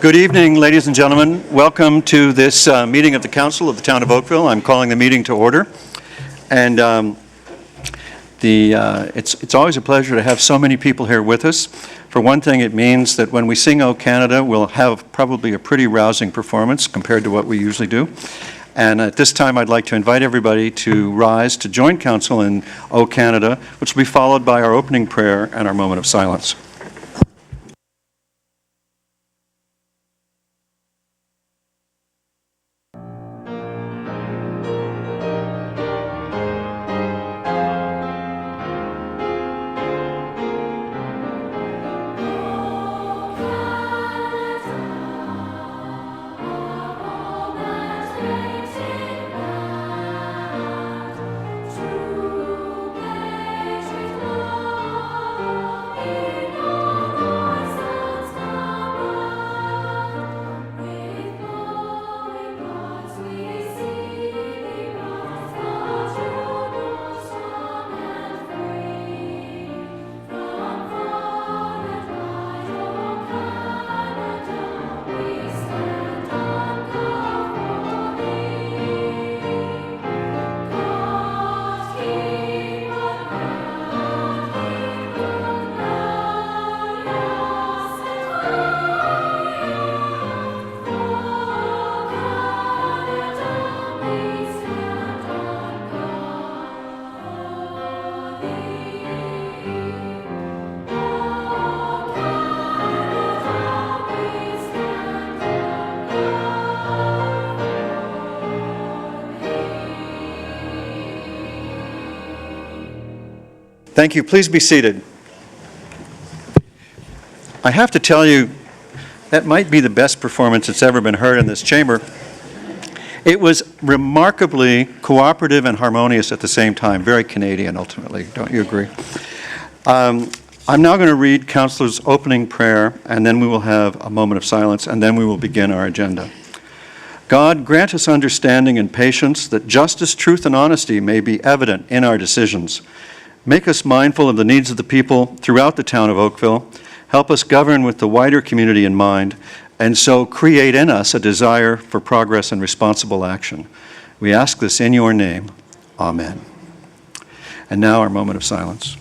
Good evening, ladies and gentlemen. Welcome to this meeting of the Council of the Town of Oakville. I'm calling the meeting to order. And it's always a pleasure to have so many people here with us. For one thing, it means that when we sing "O Canada," we'll have probably a pretty rousing performance compared to what we usually do. And at this time, I'd like to invite everybody to rise to join Council in "O Canada," which will be followed by our opening prayer and our moment of silence. Thank you. Please be seated. I have to tell you, that might be the best performance that's ever been heard in this chamber. It was remarkably cooperative and harmonious at the same time. Very Canadian, ultimately. Don't you agree? I'm now going to read Councillor's opening prayer, and then we will have a moment of silence, and then we will begin our agenda. God, grant us understanding and patience that justice, truth, and honesty may be evident in our decisions. Make us mindful of the needs of the people throughout the town of Oakville. Help us govern with the wider community in mind, and so create in us a desire for progress and responsible action. We ask this in your name. Amen. And now our moment of silence.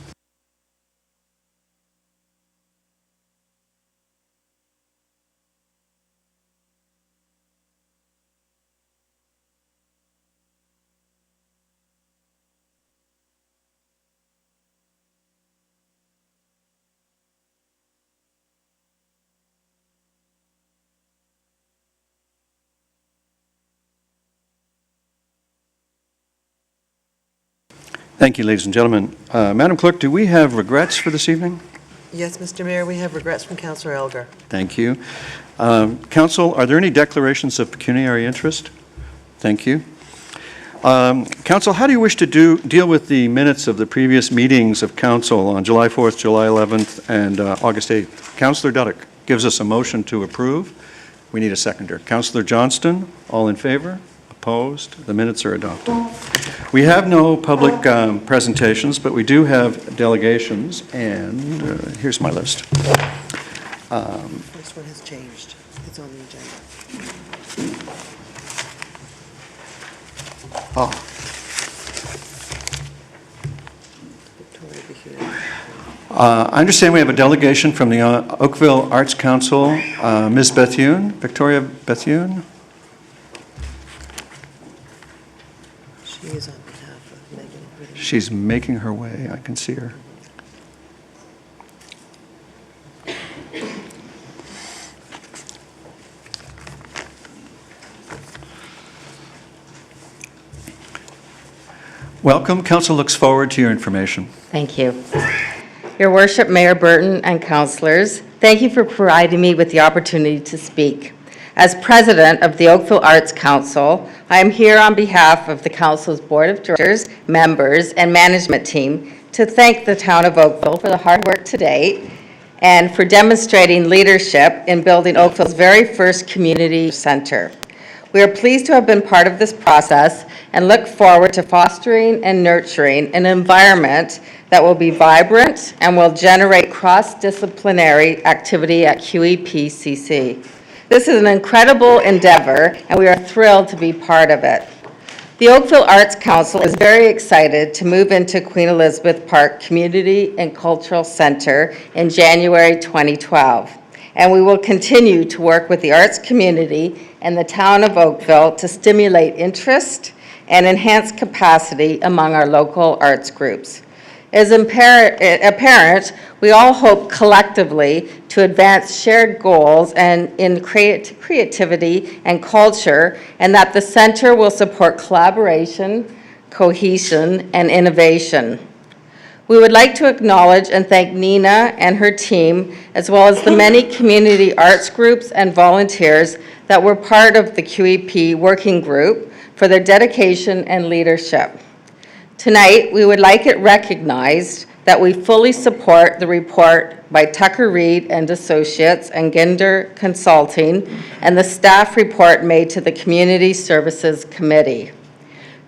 Thank you, ladies and gentlemen. Madam Clerk, do we have regrets for this evening? Yes, Mr. Mayor, we have regrets from Councillor Elgar. Thank you. Council, are there any declarations of pecuniary interest? Thank you. Council, how do you wish to deal with the minutes of the previous meetings of Council on July 4th, July 11th, and August 8th? Councillor Duddick gives us a motion to approve. We need a seconder. Councillor Johnston, all in favor? Opposed? The minutes are adopted. We have no public presentations, but we do have delegations, and here's my list. This one has changed. It's on the agenda. Oh. Victoria Behue. I understand we have a delegation from the Oakville Arts Council. Ms. Bethune, Victoria Bethune. She is on behalf of Megan. She's making her way. I can see her. Welcome. Council looks forward to your information. Thank you. Your Worship, Mayor Burton and councillors, thank you for providing me with the opportunity to speak. As President of the Oakville Arts Council, I am here on behalf of the Council's Board of Directors, members, and management team to thank the Town of Oakville for the hard work to date and for demonstrating leadership in building Oakville's very first community center. We are pleased to have been part of this process and look forward to fostering and nurturing an environment that will be vibrant and will generate cross-disciplinary activity at QEPCC. This is an incredible endeavor, and we are thrilled to be part of it. The Oakville Arts Council is very excited to move into Queen Elizabeth Park Community and Cultural Center in January 2012, and we will continue to work with the arts community and the town of Oakville to stimulate interest and enhance capacity among our local arts groups. As apparent, we all hope collectively to advance shared goals and in creativity and culture, and that the center will support collaboration, cohesion, and innovation. We would like to acknowledge and thank Nina and her team, as well as the many community arts groups and volunteers that were part of the QEP working group, for their dedication and leadership. Tonight, we would like it recognized that we fully support the report by Tucker Reed and Associates and Ginder Consulting and the staff report made to the Community Services Committee.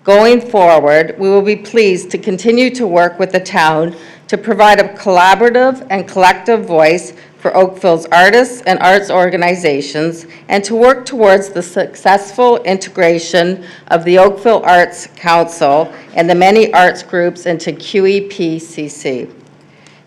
Going forward, we will be pleased to continue to work with the town to provide a collaborative and collective voice for Oakville's artists and arts organizations, and to work towards the successful integration of the Oakville Arts Council and the many arts groups into QEPCC.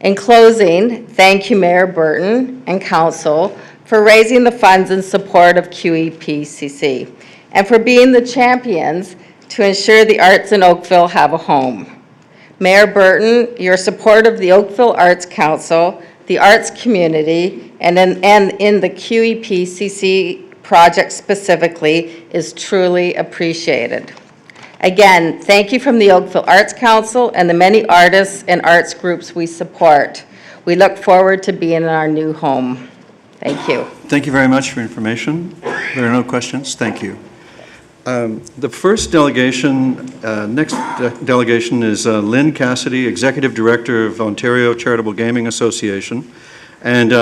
In closing, thank you, Mayor Burton and Council, for raising the funds in support of QEPCC, and for being the champions to ensure the arts in Oakville have a home. Mayor Burton, your support of the Oakville Arts Council, the arts community, and in the QEPCC project specifically is truly appreciated. Again, thank you from the Oakville Arts Council and the many artists and arts groups we support. We look forward to being in our new home. Thank you. Thank you very much for your information. There are no questions. Thank you. The first delegation, next delegation is Lynn Cassidy, Executive Director of Ontario Charitable Gaming Association. And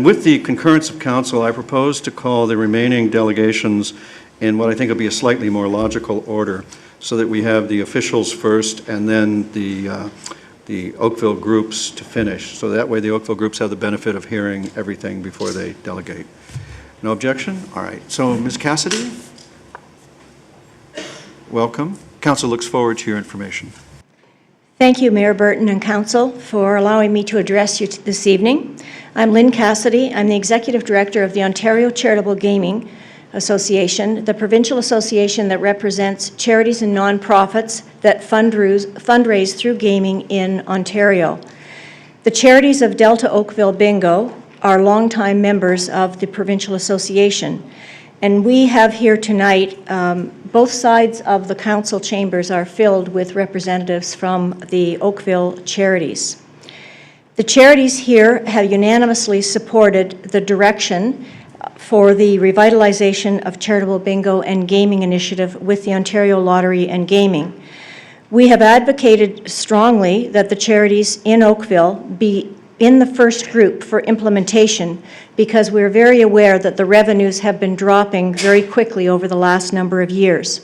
with the concurrence of council, I propose to call the remaining delegations in what I think will be a slightly more logical order, so that we have the officials first and then the Oakville groups to finish. So that way the Oakville groups have the benefit of hearing everything before they delegate. No objection? All right. So Ms. Cassidy? Welcome. Council looks forward to your information. Thank you, Mayor Burton and Council, for allowing me to address you this evening. I'm Lynn Cassidy. I'm the Executive Director of the Ontario Charitable Gaming Association, the provincial association that represents charities and nonprofits that fundraise through gaming in Ontario. The charities of Delta Oakville Bingo are longtime members of the provincial association. And we have here tonight, both sides of the council chambers are filled with representatives from the Oakville charities. The charities here have unanimously supported the direction for the revitalization of charitable bingo and gaming initiative with the Ontario Lottery and Gaming. We have advocated strongly that the charities in Oakville be in the first group for implementation, because we're very aware that the revenues have been dropping very quickly over the last number of years.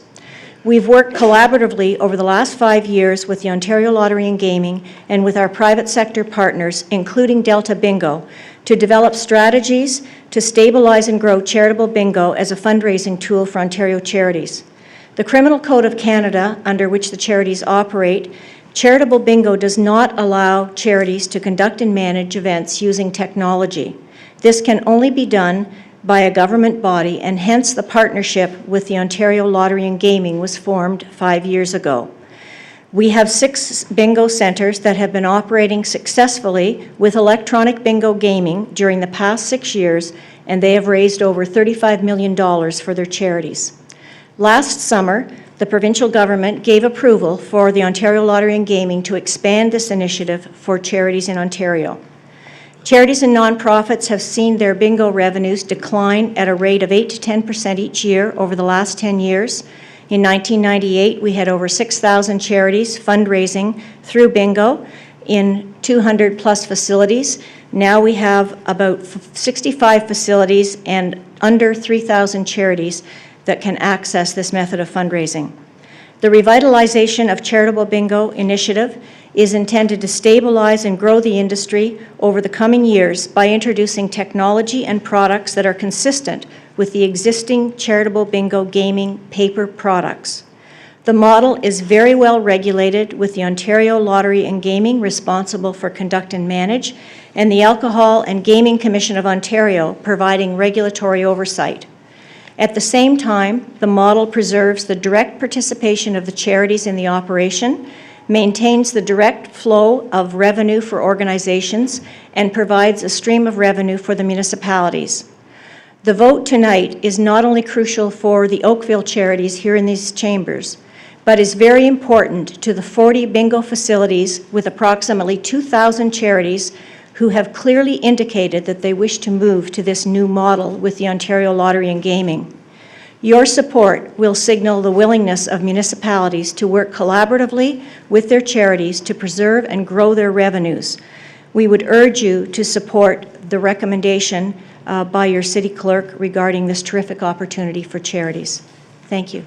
We've worked collaboratively over the last 5 years with the Ontario Lottery and Gaming and with our private sector partners, including Delta Bingo, to develop strategies to stabilize and grow charitable bingo as a fundraising tool for Ontario charities. The Criminal Code of Canada, under which the charities operate, charitable bingo does not allow charities to conduct and manage events using technology. This can only be done by a government body, and hence the partnership with the Ontario Lottery and Gaming was formed 5 years ago. We have 6 bingo centers that have been operating successfully with electronic bingo gaming during the past 6 years, and they have raised over $35 million for their charities. Last summer, the provincial government gave approval for the Ontario Lottery and Gaming to expand this initiative for charities in Ontario. Charities and nonprofits have seen their bingo revenues decline at a rate of 8 to 10% each year over the last 10 years. In 1998, we had over 6,000 charities fundraising through bingo in 200 plus facilities. Now we have about 65 facilities and under 3,000 charities that can access this method of fundraising. The revitalization of Charitable Bingo initiative is intended to stabilize and grow the industry over the coming years by introducing technology and products that are consistent with the existing Charitable Bingo gaming paper products. The model is very well regulated, with the Ontario Lottery and Gaming responsible for conduct and manage, and the Alcohol and Gaming Commission of Ontario providing regulatory oversight. At the same time, the model preserves the direct participation of the charities in the operation, maintains the direct flow of revenue for organizations, and provides a stream of revenue for the municipalities. The vote tonight is not only crucial for the Oakville charities here in these chambers, but is very important to the 40 bingo facilities with approximately 2,000 charities who have clearly indicated that they wish to move to this new model with the Ontario Lottery and Gaming. Your support will signal the willingness of municipalities to work collaboratively with their charities to preserve and grow their revenues. We would urge you to support the recommendation by your city clerk regarding this terrific opportunity for charities. Thank you.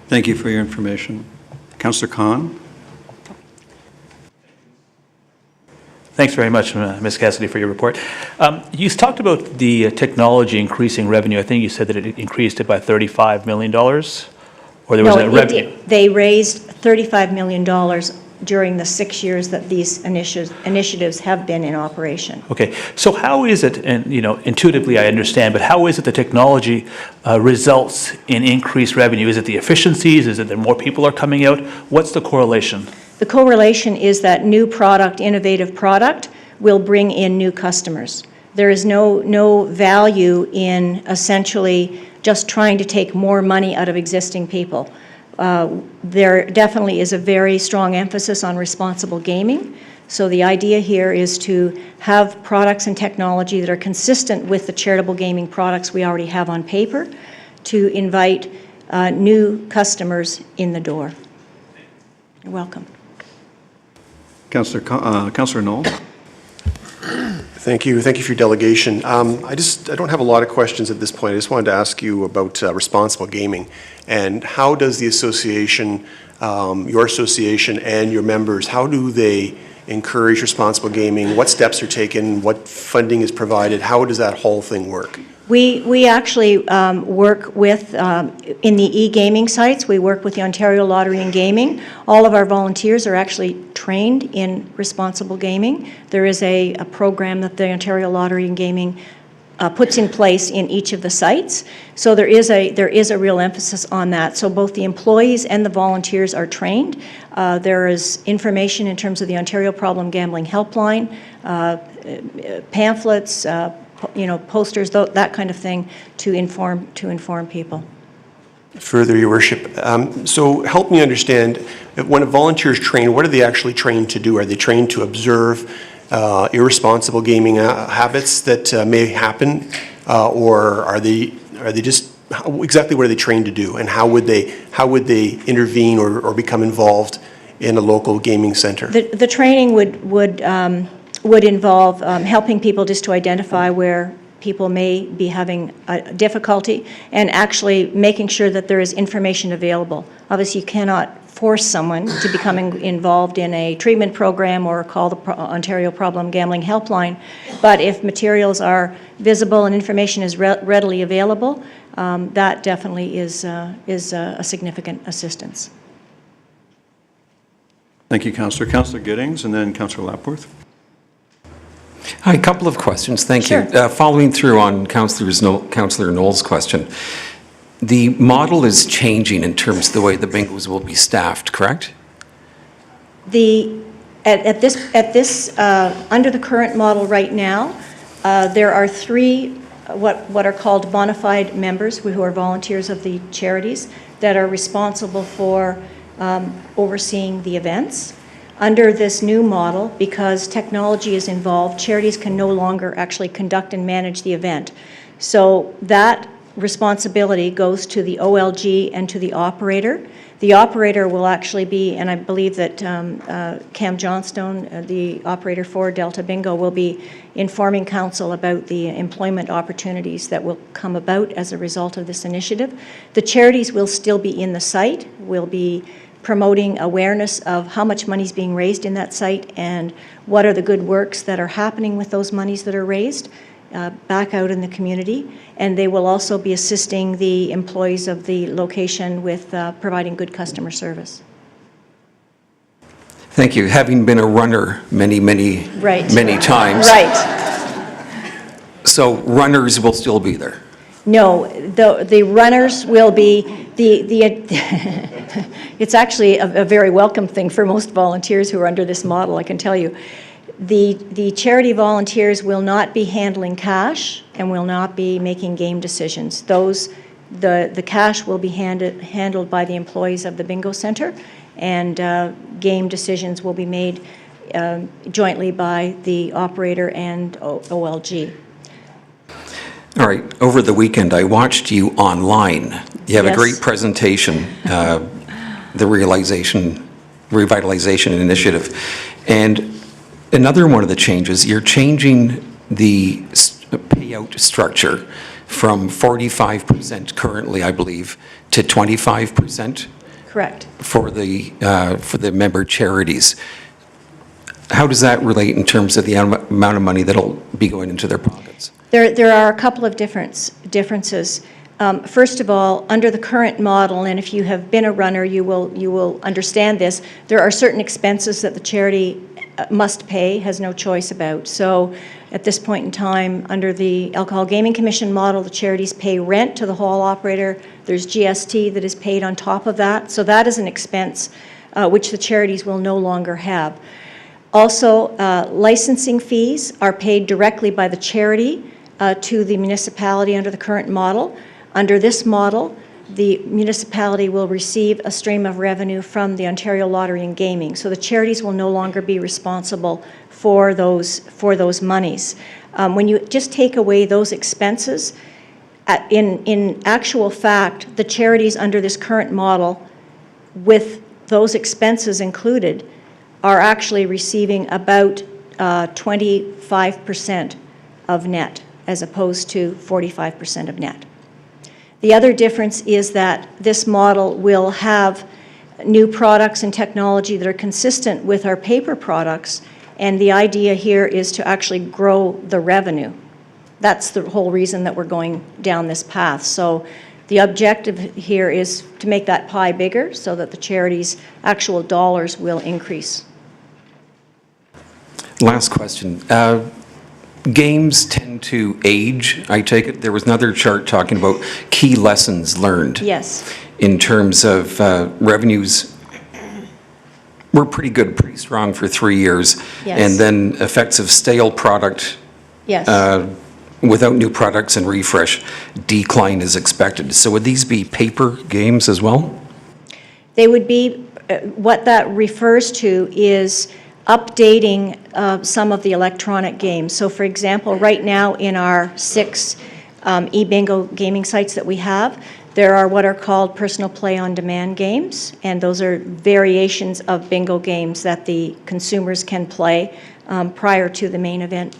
Thank you for your information. Councillor Khan? Thanks very much, Ms. Cassidy, for your report. You talked about the technology increasing revenue. I think you said that it increased it by $35 million, or there was a revenue? They raised $35 million during the 6 years that these initiatives have been in operation. Okay, so how is it, and intuitively I understand, but how is it the technology results in increased revenue? Is it the efficiencies? Is it that more people are coming out? What's the correlation? The correlation is that new product, innovative product, will bring in new customers. There is no value in essentially just trying to take more money out of existing people. There definitely is a very strong emphasis on responsible gaming. So the idea here is to have products and technology that are consistent with the charitable gaming products we already have on paper to invite new customers in the door. You're welcome. Councillor Knoll? Thank you. Thank you for your delegation. I don't have a lot of questions at this point. I just wanted to ask you about responsible gaming and how does the association, your association and your members, how do they encourage responsible gaming? What steps are taken? What funding is provided? How does that whole thing work? We actually work with, in the e-gaming sites, we work with the Ontario Lottery and Gaming. All of our volunteers are actually trained in responsible gaming. There is a program that the Ontario Lottery and Gaming puts in place in each of the sites. So there is a real emphasis on that. So both the employees and the volunteers are trained. There is information in terms of the Ontario Problem Gambling Helpline, pamphlets, posters, that kind of thing to inform people. Further, Your Worship. So help me understand, when a volunteer is trained, what are they actually trained to do? Are they trained to observe irresponsible gaming habits that may happen, or are they just exactly what are they trained to do, and how would they intervene or become involved in a local gaming center? The training would involve helping people just to identify where people may be having difficulty and actually making sure that there is information available. Obviously, you cannot force someone to become involved in a treatment program or call the Ontario Problem Gambling Helpline, but if materials are visible and information is readily available, that definitely is a significant assistance. Thank you, Councillor. Councillor Giddings and then Councillor Lapworth. Hi, a couple of questions. Thank Sure. you. Following through on Councillor Knoll's question, the model is changing in terms of the way the bingos will be staffed, correct? At this under the current model right now, there are three what are called bona fide members who are volunteers of the charities that are responsible for overseeing the events. Under this new model, because technology is involved, charities can no longer actually conduct and manage the event. So that responsibility goes to the OLG and to the operator. The operator will actually be, and I believe that Cam Johnstone, the operator for Delta Bingo, will be informing council about the employment opportunities that will come about as a result of this initiative. The charities will still be in the site, will be promoting awareness of how much money is being raised in that site and what are the good works that are happening with those monies that are raised back out in the community. And they will also be assisting the employees of the location with providing good customer service. Thank you. Having been a runner many times. Right. So runners will still be there. No, the runners will be, it's actually a very welcome thing for most volunteers who are under this model, I can tell you. The charity volunteers will not be handling cash and will not be making game decisions. The cash will be handled by the employees of the bingo center, and game decisions will be made jointly by the operator and OLG. All right, over the weekend, I watched you online. You have a Yes. great presentation, the Revitalization Initiative. And another one of the changes, you're changing the payout structure from 45% currently, I believe, to 25%? Correct. For the member charities. How does that relate in terms of the amount of money that'll be going into their pockets? There are a couple of differences. First of all, under the current model, and if you have been a runner, you will understand this, there are certain expenses that the charity must pay, has no choice about. So at this point in time, under the Alcohol Gaming Commission model, the charities pay rent to the hall operator. There's GST that is paid on top of that. So that is an expense which the charities will no longer have. Also, licensing fees are paid directly by the charity to the municipality under the current model. Under this model, the municipality will receive a stream of revenue from the Ontario Lottery and Gaming. So the charities will no longer be responsible for those monies. When you just take away those expenses, in actual fact, the charities under this current model, with those expenses included, are actually receiving about 25% of net, as opposed to 45% of net. The other difference is that this model will have new products and technology that are consistent with our paper products, and the idea here is to actually grow the revenue. That's the whole reason that we're going down this path. So the objective here is to make that pie bigger so that the charity's actual dollars will increase. Last question. Games tend to age, I take it. There was another chart talking about key lessons learned. Yes. In terms of revenues, were pretty good, pretty strong for 3 years. Yes. And then effects of stale product Yes. without new products and refresh, decline is expected. So would these be paper games as well? They would be, what that refers to is updating some of the electronic games. So for example, right now in our 6 e-bingo gaming sites that we have, there are what are called personal play on demand games, and those are variations of bingo games that the consumers can play prior to the main event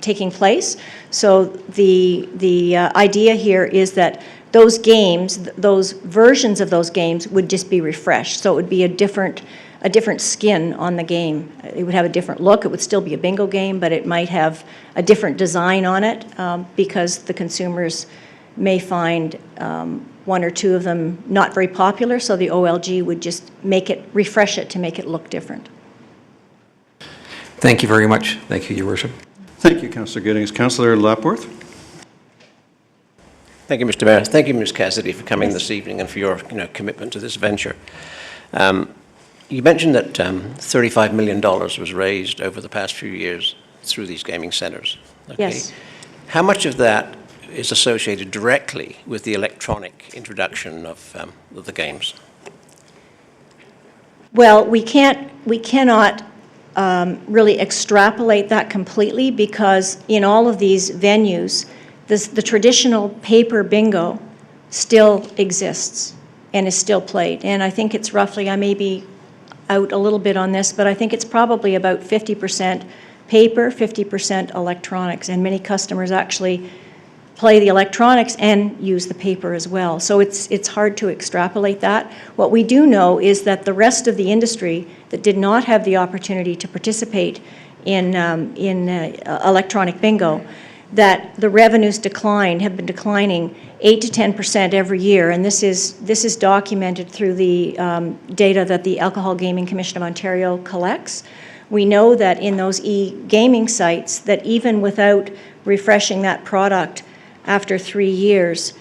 taking place. So the idea here is that those games, those versions of those games would just be refreshed. So it would be a different skin on the game. It would have a different look. It would still be a bingo game, but it might have a different design on it because the consumers may find 1 or 2 of them not very popular, so the OLG would just refresh it to make it look different. Thank you very much. Thank you, Your Worship. Thank you, Councillor Giddings. Councillor Lapworth? Thank you, Mr. Mayor. Thank you, Ms. Cassidy, for coming this evening and for your commitment to this venture. You mentioned that $35 million was raised over the past few years through these gaming centres. Okay. Yes. How much of that is associated directly with the electronic introduction of the games? Well, we cannot really extrapolate that completely because in all of these venues, the traditional paper bingo still exists and is still played. And I think it's roughly, I may be out a little bit on this, but I think it's probably about 50% paper, 50% electronics, and many customers actually play the electronics and use the paper as well. So it's hard to extrapolate that. What we do know is that the rest of the industry that did not have the opportunity to participate in electronic bingo, that the revenues have been declining 8 to 10% every year, and this is documented through the data that the Alcohol Gaming Commission of Ontario collects. We know that in those e-gaming sites, that even without refreshing that product after 3 years,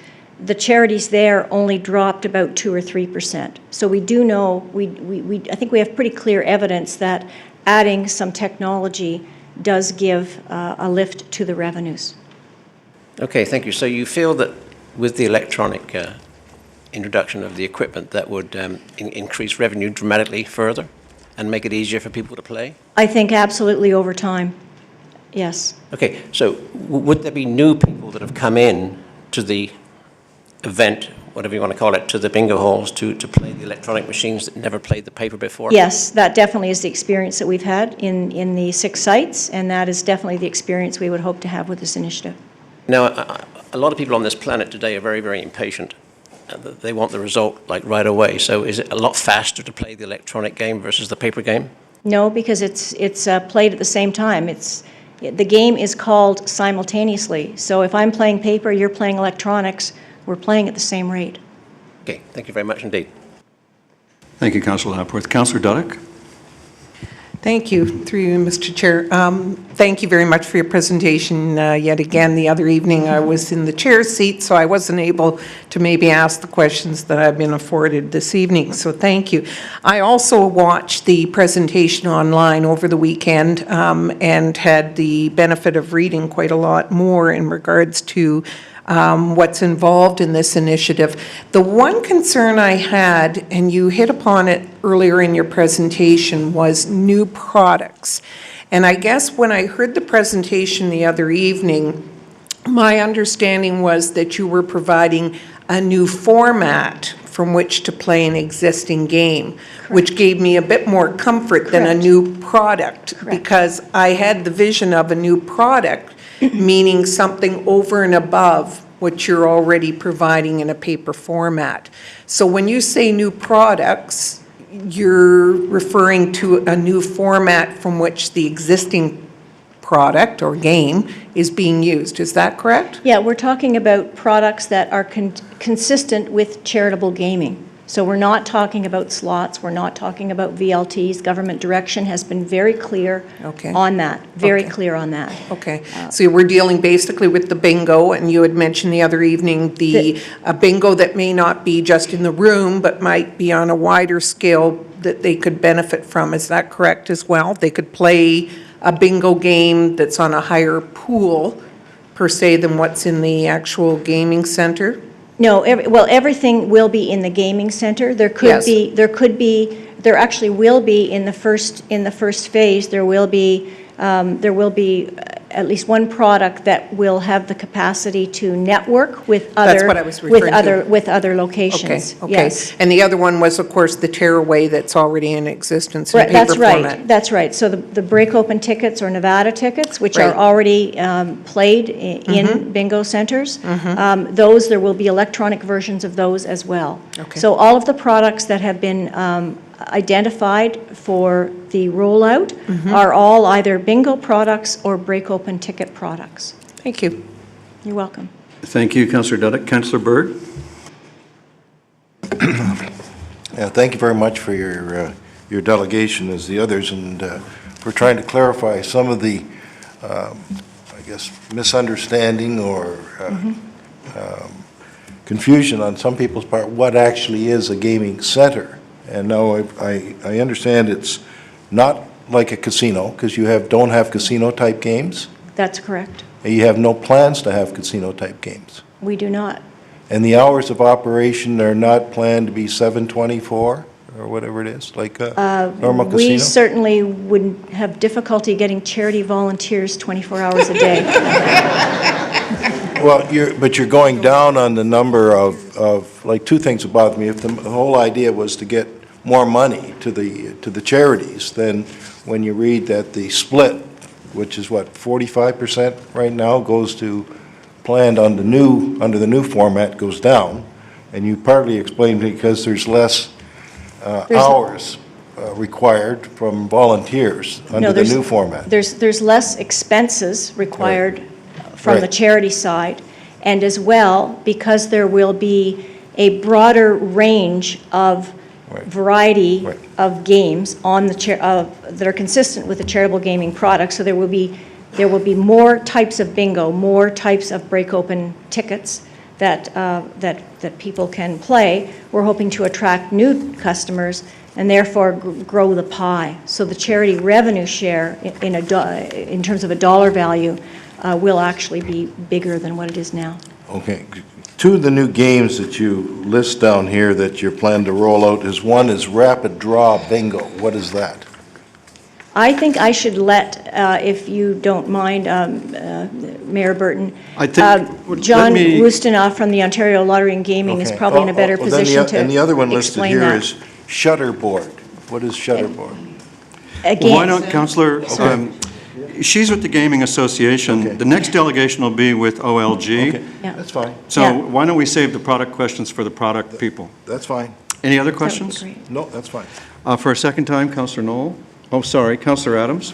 the charities there only dropped about 2 or 3%. So we do know, I think we have pretty clear evidence that adding some technology does give a lift to the revenues. Okay, thank you. So you feel that with the electronic introduction of the equipment, that would increase revenue dramatically further and make it easier for people to play? I think absolutely over time, yes. Okay, so would there be new people that have come in to the event, whatever you want to call it, to the bingo halls to play the electronic machines that never played the paper before? Yes, that definitely is the experience that we've had in the 6 sites, and that is definitely the experience we would hope to have with this initiative. Now, a lot of people on this planet today are very, very impatient. They want the result like right away. So is it a lot faster to play the electronic game versus the paper game? No, because it's played at the same time. The game is called simultaneously. So if I'm playing paper, you're playing electronics, we're playing at the same rate. Okay, thank you very much indeed. Thank you, Councillor Lapworth. Councillor Duddick? Thank you, through you, Mr. Chair. Thank you very much for your presentation. Yet again, the other evening I was in the chair's seat, so I wasn't able to maybe ask the questions that I've been afforded this evening, so thank you. I also watched the presentation online over the weekend and had the benefit of reading quite a lot more in regards to what's involved in this initiative. The one concern I had, and you hit upon it earlier in your presentation, was new products. And I guess when I heard the presentation the other evening, my understanding was that you were providing a new format from which to play an existing game, which gave me a bit more comfort than a new product, because I had the vision of a new product meaning something over and above what you're already providing in a paper format. So when you say new products, you're referring to a new format from which the existing product or game is being used. Is that correct? Yeah, we're talking about products that are consistent with charitable gaming. So we're not talking about slots, we're not talking about VLTs. Government direction has been very clear on that, very clear on that. Okay, so we're dealing basically with the bingo, and you had mentioned the other evening a bingo that may not be just in the room, but might be on a wider scale that they could benefit from. Is that correct as well? They could play a bingo game that's on a higher pool, per se, than what's in the actual gaming center? No, everything will be in the gaming center. There actually will be in the first phase. There will be at least one product that will have the capacity to network with other. That's what I was referring to. With other locations. Okay. Yes. And the other one was, of course, the tearaway that's already in existence in paper format. That's right. So the break open tickets or Nevada tickets, which are already played in bingo centers, those, there will be electronic versions of those as well. Okay. So all of the products that have been identified for the rollout are all either bingo products or break open ticket products. Thank you. You're welcome. Thank you, Councillor Duddick. Councillor Bird? Yeah, thank you very much for your delegation as the others, and for trying to clarify some of the, I guess, misunderstanding or confusion on some people's part, what actually is a gaming center. And now I understand it's not like a casino, because you don't have casino-type games. That's correct. And you have no plans to have casino-type games. We do not. And the hours of operation are not planned to be 7/24 or whatever it is, like a normal casino? We certainly would have difficulty getting charity volunteers 24 hours a day. Well, but you're going down on the number of like, two things that bother me. If the whole idea was to get more money to the charities, then when you read that the split, which is what, 45% right now, goes to planned on under the new format goes down, and you partly explained because there's less hours required from volunteers under the new format. There's less expenses required from the Right. charity side, and as well, because there will be a broader range of Right. variety Right. of games on the that are consistent with the charitable gaming product, so there will be more types of bingo, more types of break-open tickets that people can play. We're hoping to attract new customers and therefore grow the pie. So the charity revenue share in terms of a dollar value will actually be bigger than what it is now. Okay. Two of the new games that you list down here that you're planning to roll out is one is Rapid Draw Bingo. What is that? I think I should let, if you don't mind, Mayor Burton, I think- John let me- Wustinoff from the Ontario Lottery and Gaming is Okay. probably in a better Well, then position to explain that. And the other one listed here is Shutterboard. What is Shutterboard? Again, Why don't, Councillor, she's with the Gaming Association. Okay. The next delegation will be with OLG. Okay, Yeah. that's fine. So Yeah. why don't we save the product questions for the product people? That's fine. Any other that would be questions? great. No, that's fine. For a second time, Councillor Knoll. Oh, sorry, Councillor Adams.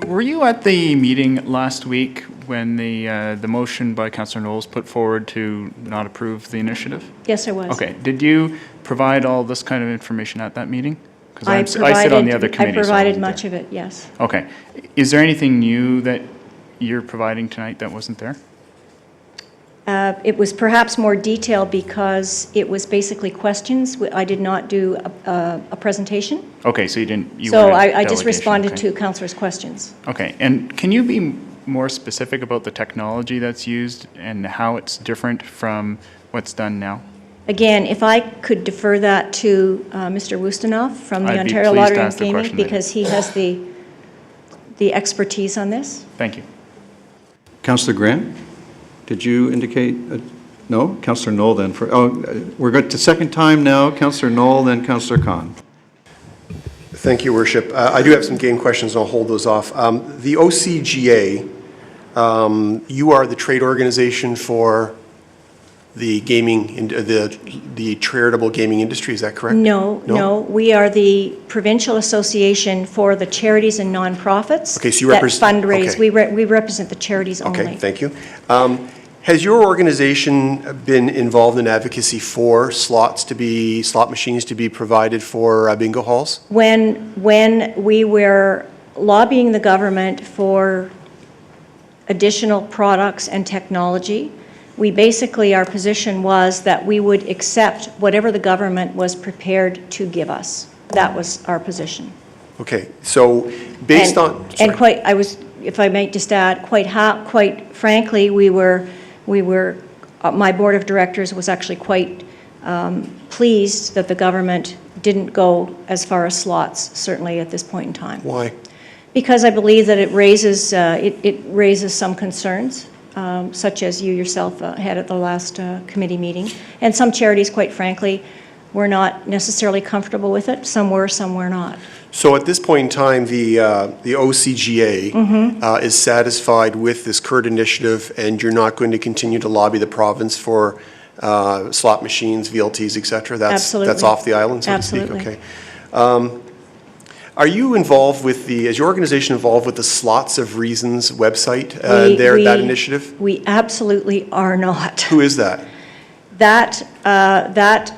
Were you at the meeting last week when the motion by Councillor Knowles put forward to not approve the initiative? Yes, I was. Okay, did you provide all this kind of information at that meeting? Because I I sit on the other committee. I provided much of it, yes. Okay. Is there anything new that you're providing tonight that wasn't there? It was perhaps more detailed because it was basically questions. I did not do a presentation. Okay, so you didn't, you So were a I just delegation, responded okay. to councillors' questions. Okay, and can you be more specific about the technology that's used and how it's different from what's done now? Again, if I could defer that to Mr. Wustinoff from the I'd be Ontario pleased to Lottery and ask the Gaming, question then. because he has the expertise on this. Thank you. Councillor Grant, did you indicate, no? Councillor Knoll then. We're good to second time now. Councillor Knoll, then Councillor Khan. Thank you, Worship. I do have some game questions, and I'll hold those off. The OCGA, you are the trade organization for the gaming, the charitable gaming industry, is that correct? No, we are the provincial association for the charities and nonprofits Okay, so you that represent- fundraise. okay. We represent the charities only. Okay, thank you. Has your organization been involved in advocacy for slot machines to be provided for bingo halls? When we were lobbying the government for additional products and technology, we basically, our position was that we would accept whatever the government was prepared to give us. That was our position. Okay, so based on... And sorry. if I may just add, quite frankly, we were, my board of directors was actually quite pleased that the government didn't go as far as slots, certainly at this point in time. Why? Because I believe that it raises, it raises some concerns, such as you yourself had at the last committee meeting. And some charities, quite frankly, were not necessarily comfortable with it. Some were not. So at this point in time, the OCGA is satisfied with this current initiative, and you're not going to continue to lobby the province for slot machines, VLTs, et cetera? Absolutely. That's off the island, so to speak? Absolutely. Okay. Are you involved with is your organization involved with the Slots of Reasons website, that initiative? We absolutely are not. Who is that? That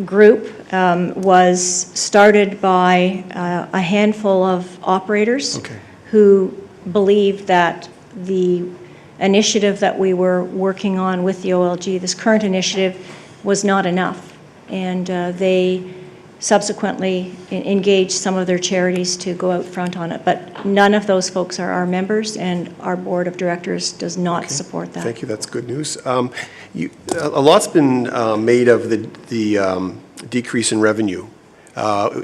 group was started by a handful of operators Okay. who believed that the initiative that we were working on with the OLG, this current initiative, was not enough. And they subsequently engaged some of their charities to go out front on it. But none of those folks are our members, and our board of directors does not support that. Thank you, that's good news. A lot's been made of the decrease in revenue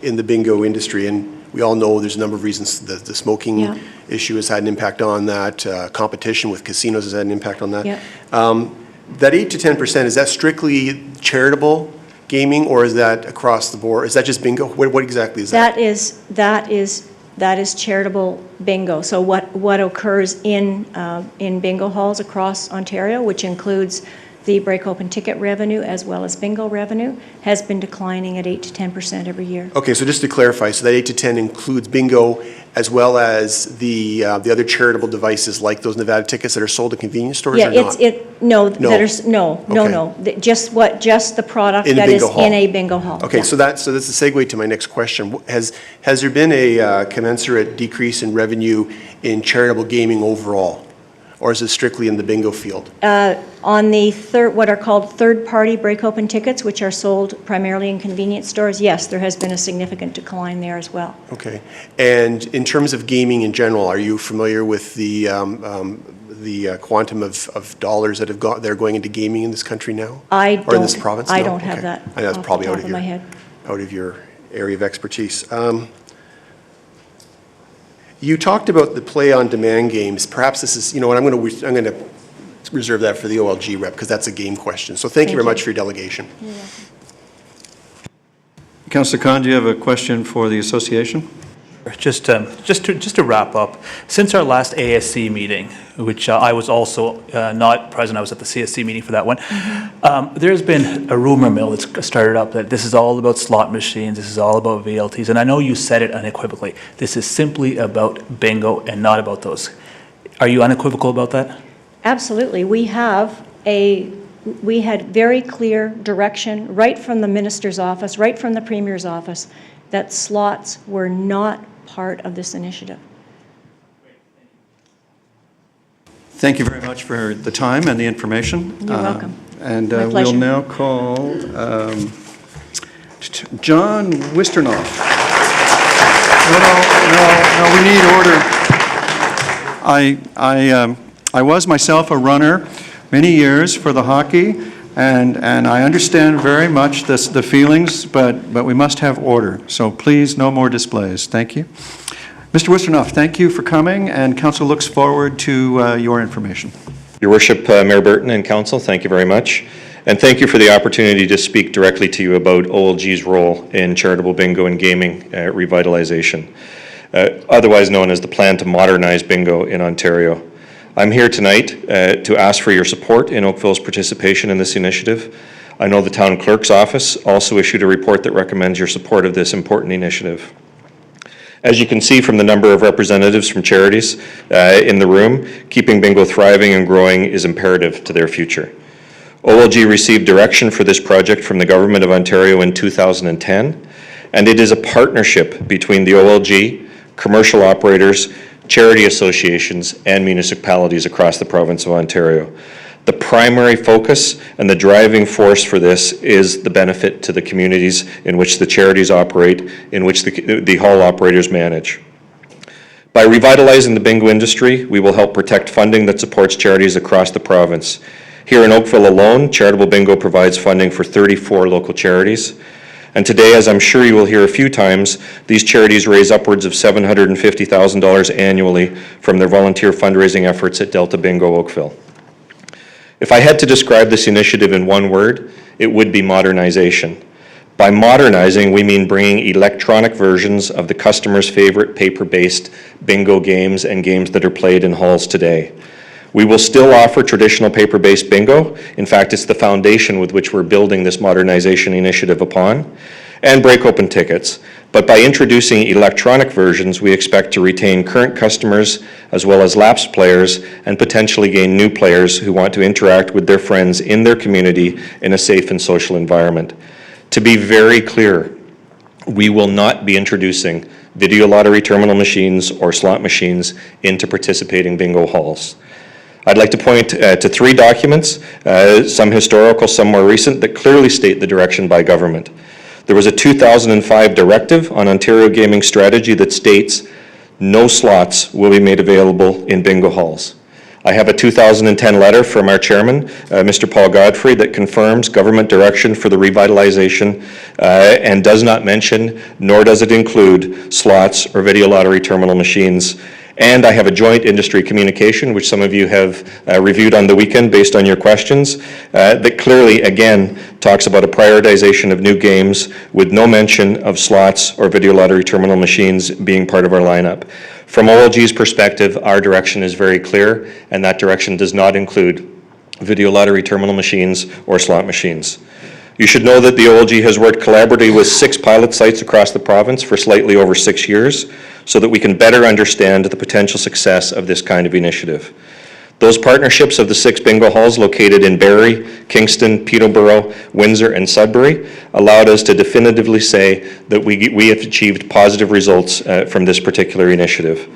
in the bingo industry, and we all know there's a number of reasons. The smoking Yeah. issue has had an impact on that. Competition with casinos has had an impact on that. Yeah. That 8 to 10%, is that strictly charitable gaming, or is that across the board? Is that just bingo? What exactly is that? That is That is charitable bingo. So what occurs in bingo halls across Ontario, which includes the break open ticket revenue as well as bingo revenue, has been declining at 8 to 10% every year. Okay, so just to clarify, so that 8 to 10 includes bingo as well as the other charitable devices like those Nevada tickets that are sold at convenience stores Yeah, or not? no, No. Okay. Just the product In a that is bingo hall. in a bingo hall. Okay, Yeah. so that's a segue to my next question. Has there been a commensurate decrease in revenue in charitable gaming overall? Or is it strictly in the bingo field? On the what are called third-party break-open tickets, which are sold primarily in convenience stores, yes, there has been a significant decline there as well. Okay. And in terms of gaming in general, are you familiar with the quantum of dollars that they're going into gaming in this country now? Or in this province? I No? don't have Okay. that I know off it's probably the out top of of my head. your area of expertise. You talked about the play-on-demand games. Perhaps this is, you know what, I'm going to reserve that for the OLG rep because that's a game question. So thank you very much for your delegation. You're welcome. Councillor Khan, do you have a question for the association? Just to wrap up, since our last ASC meeting, which I was also not present, I was at the CSC meeting for that one, there's been a rumor mill that's started up that this is all about slot machines, this is all about VLTs, and I know you said it unequivocally. This is simply about bingo and not about those. Are you unequivocal about that? Absolutely. We had very clear direction right from the minister's office, right from the premier's office, that slots were not part of this initiative. Thank you very much for the time and the information. You're welcome. And My we'll pleasure. now call John Wisternoff. No, we need order. I was myself a runner many years for the hockey, and I understand very much the feelings, but we must have order. So please, no more displays. Thank you. Mr. Wisternoff, thank you for coming, and Council looks forward to your information. Your Worship, Mayor Burton and Council, thank you very much. And thank you for the opportunity to speak directly to you about OLG's role in charitable bingo and gaming revitalization, otherwise known as the plan to modernize bingo in Ontario. I'm here tonight to ask for your support in Oakville's participation in this initiative. I know the Town Clerk's Office also issued a report that recommends your support of this important initiative. As you can see from the number of representatives from charities in the room, keeping bingo thriving and growing is imperative to their future. OLG received direction for this project from the Government of Ontario in 2010, and it is a partnership between the OLG, commercial operators, charity associations, and municipalities across the province of Ontario. The primary focus and the driving force for this is the benefit to the communities in which the charities operate, in which the hall operators manage. By revitalizing the bingo industry, we will help protect funding that supports charities across the province. Here in Oakville alone, Charitable Bingo provides funding for 34 local charities. And today, as I'm sure you will hear a few times, these charities raise upwards of $750,000 annually from their volunteer fundraising efforts at Delta Bingo Oakville. If I had to describe this initiative in one word, it would be modernization. By modernizing, we mean bringing electronic versions of the customer's favorite paper-based bingo games and games that are played in halls today. We will still offer traditional paper-based bingo. In fact, it's the foundation with which we're building this modernization initiative upon, and break open tickets. But by introducing electronic versions, we expect to retain current customers as well as lapsed players and potentially gain new players who want to interact with their friends in their community in a safe and social environment. To be very clear, we will not be introducing video lottery terminal machines or slot machines into participating bingo halls. I'd like to point to three documents, some historical, some more recent, that clearly state the direction by government. There was a 2005 directive on Ontario gaming strategy that states no slots will be made available in bingo halls. I have a 2010 letter from our chairman, Mr. Paul Godfrey, that confirms government direction for the revitalization and does not mention, nor does it include, slots or video lottery terminal machines. And I have a joint industry communication, which some of you have reviewed on the weekend based on your questions, that clearly, again, talks about a prioritization of new games with no mention of slots or video lottery terminal machines being part of our lineup. From OLG's perspective, our direction is very clear, and that direction does not include video lottery terminal machines or slot machines. You should know that the OLG has worked collaboratively with 6 pilot sites across the province for slightly over 6 years so that we can better understand the potential success of this kind of initiative. Those partnerships of the 6 bingo halls located in Barrie, Kingston, Peterborough, Windsor, and Sudbury allowed us to definitively say that we have achieved positive results from this particular initiative.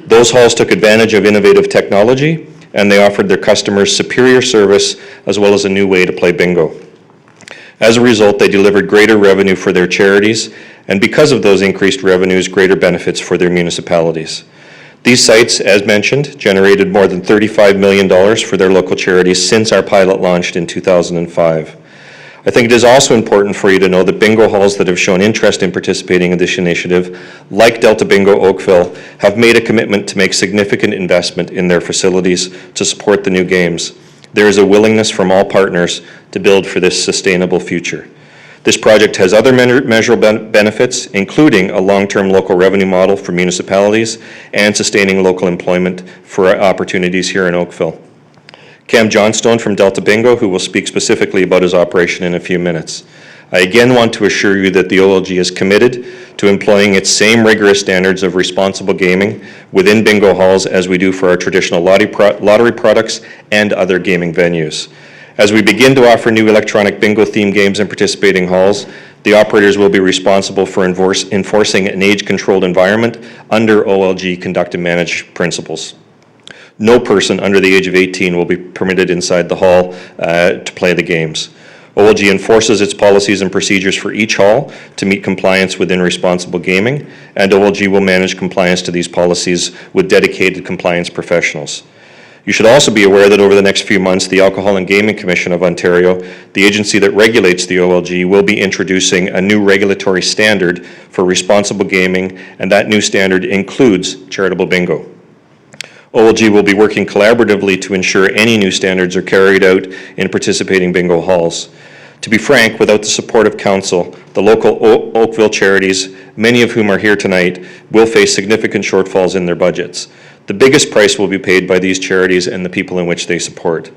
Those halls took advantage of innovative technology, and they offered their customers superior service as well as a new way to play bingo. As a result, they delivered greater revenue for their charities, and because of those increased revenues, greater benefits for their municipalities. These sites, as mentioned, generated more than $35 million for their local charities since our pilot launched in 2005. I think it is also important for you to know that bingo halls that have shown interest in participating in this initiative, like Delta Bingo Oakville, have made a commitment to make significant investment in their facilities to support the new games. There is a willingness from all partners to build for this sustainable future. This project has other measurable benefits, including a long-term local revenue model for municipalities and sustaining local employment for opportunities here in Oakville. Cam Johnstone from Delta Bingo, who will speak specifically about his operation in a few minutes. I again want to assure you that the OLG is committed to employing its same rigorous standards of responsible gaming within bingo halls as we do for our traditional lottery products and other gaming venues. As we begin to offer new electronic bingo-themed games in participating halls, the operators will be responsible for enforcing an age-controlled environment under OLG Conduct and Manage principles. No person under the age of 18 will be permitted inside the hall to play the games. OLG enforces its policies and procedures for each hall to meet compliance within responsible gaming, and OLG will manage compliance to these policies with dedicated compliance professionals. You should also be aware that over the next few months, the Alcohol and Gaming Commission of Ontario, the agency that regulates the OLG, will be introducing a new regulatory standard for responsible gaming, and that new standard includes charitable bingo. OLG will be working collaboratively to ensure any new standards are carried out in participating bingo halls. To be frank, without the support of council, the local Oakville charities, many of whom are here tonight, will face significant shortfalls in their budgets. The biggest price will be paid by these charities and the people in which they support.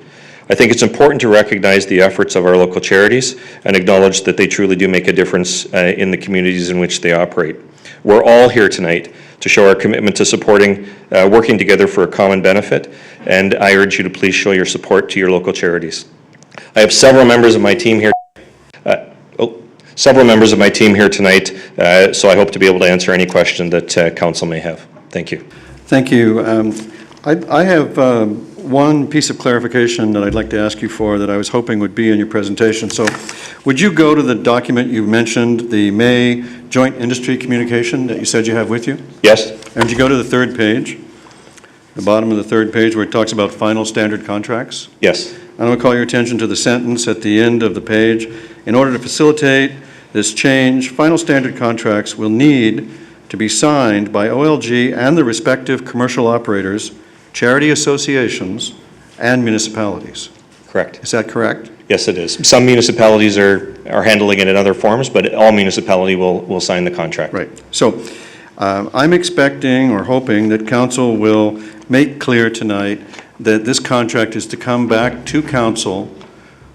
I think it's important to recognize the efforts of our local charities and acknowledge that they truly do make a difference in the communities in which they operate. We're all here tonight to show our commitment to supporting, working together for a common benefit, and I urge you to please show your support to your local charities. I have several members of my team here. Tonight, so I hope to be able to answer any question that council may have. Thank you. Thank you. I have one piece of clarification that I'd like to ask you for that I was hoping would be in your presentation. So would you go to the document you mentioned, the May Joint Industry Communication that you said you have with you? Yes. And would you go to the third page, the bottom of the third page where it talks about final standard contracts? Yes. I want to call your attention to the sentence at the end of the page. In order to facilitate this change, final standard contracts will need to be signed by OLG and the respective commercial operators, charity associations, and municipalities. Correct. Is that correct? Yes, it is. Some municipalities are handling it in other forms, but all municipality will sign the contract. Right. So I'm expecting or hoping that council will make clear tonight that this contract is to come back to council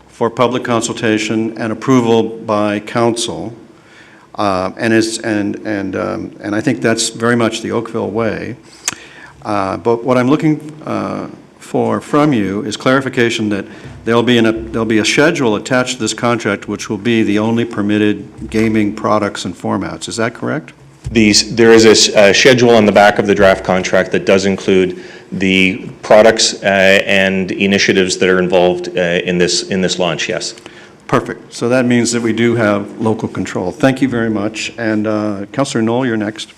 for public consultation and approval by council. And I think that's very much the Oakville way. But what I'm looking for from you is clarification that there'll be a schedule attached to this contract which will be the only permitted gaming products and formats. Is that correct? There is a schedule on the back of the draft contract that does include the products and initiatives that are involved in this launch, yes. Perfect. So that means that we do have local control. Thank you very much. And Councillor Knoll, you're next.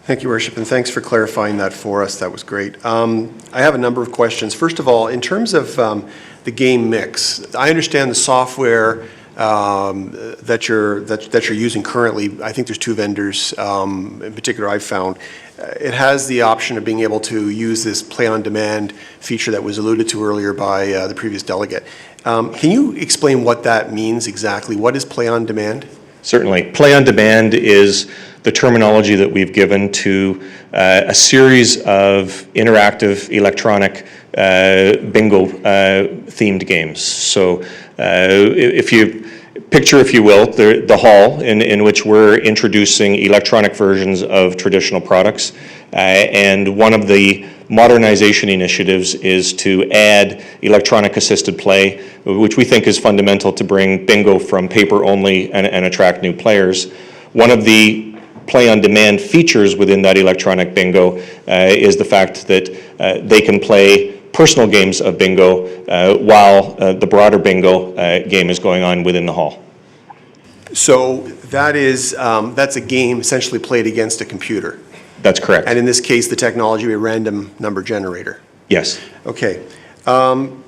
Thank you, Worship, and thanks for clarifying that for us. That was great. I have a number of questions. First of all, in terms of the game mix, I understand the software that you're using currently. I think there's two vendors in particular I've found. it has the option of being able to use this play-on-demand feature that was alluded to earlier by the previous delegate. Can you explain what that means exactly? What is play-on-demand? Certainly. Play on demand is the terminology that we've given to a series of interactive electronic bingo themed games. So if you picture, if you will, the hall in which we're introducing electronic versions of traditional products. And one of the modernization initiatives is to add electronic assisted play, which we think is fundamental to bring bingo from paper only and attract new players. One of the play on demand features within that electronic bingo is the fact that they can play personal games of bingo while the broader bingo game is going on within the hall. So that's a game essentially played against a computer. That's correct. And in this case, the technology would be a random number generator. Yes. Okay. Can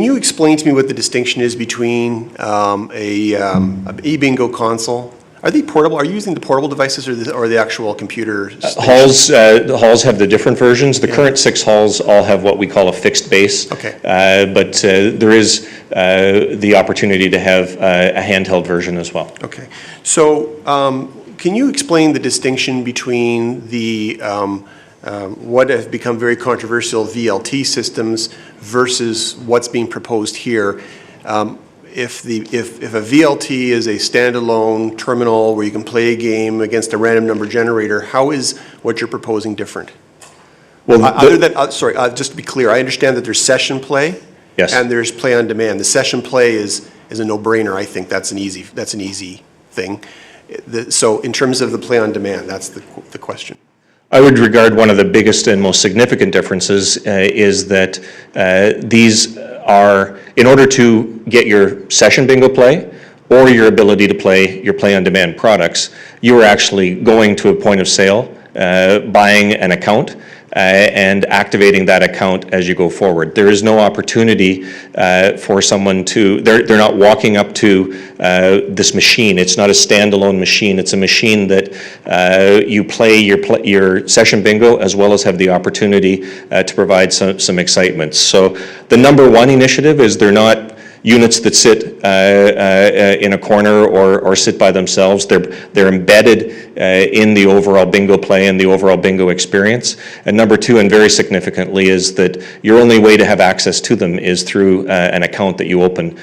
you explain to me what the distinction is between a e-bingo console? Are they portable? Are you using the portable devices or the actual computer? The halls have the different versions. The current 6 halls all have what we call a fixed base. Okay. But there is the opportunity to have a handheld version as well. Okay. So can you explain the distinction between the what have become very controversial VLT systems versus what's being proposed here? If a VLT is a standalone terminal where you can play a game against a random number generator, how is what you're proposing different? Well, other than just to be clear, I understand that there's session play, yes, and there's play on demand. The session play is a no-brainer. I think that's an easy thing. So in terms of the play on demand, that's the question. I would regard one of the biggest and most significant differences is that these are, in order to get your session bingo play or your ability to play your play-on-demand products, you are actually going to a point of sale, buying an account, and activating that account as you go forward. There is no opportunity for someone to, they're not walking up to this machine. It's not a standalone machine. It's a machine that you play your session bingo as well as have the opportunity to provide some excitement. So the number one initiative is they're not units that sit in a corner or sit by themselves. They're embedded in the overall bingo play and the overall bingo experience. And number two, and very significantly, is that your only way to have access to them is through an account that you open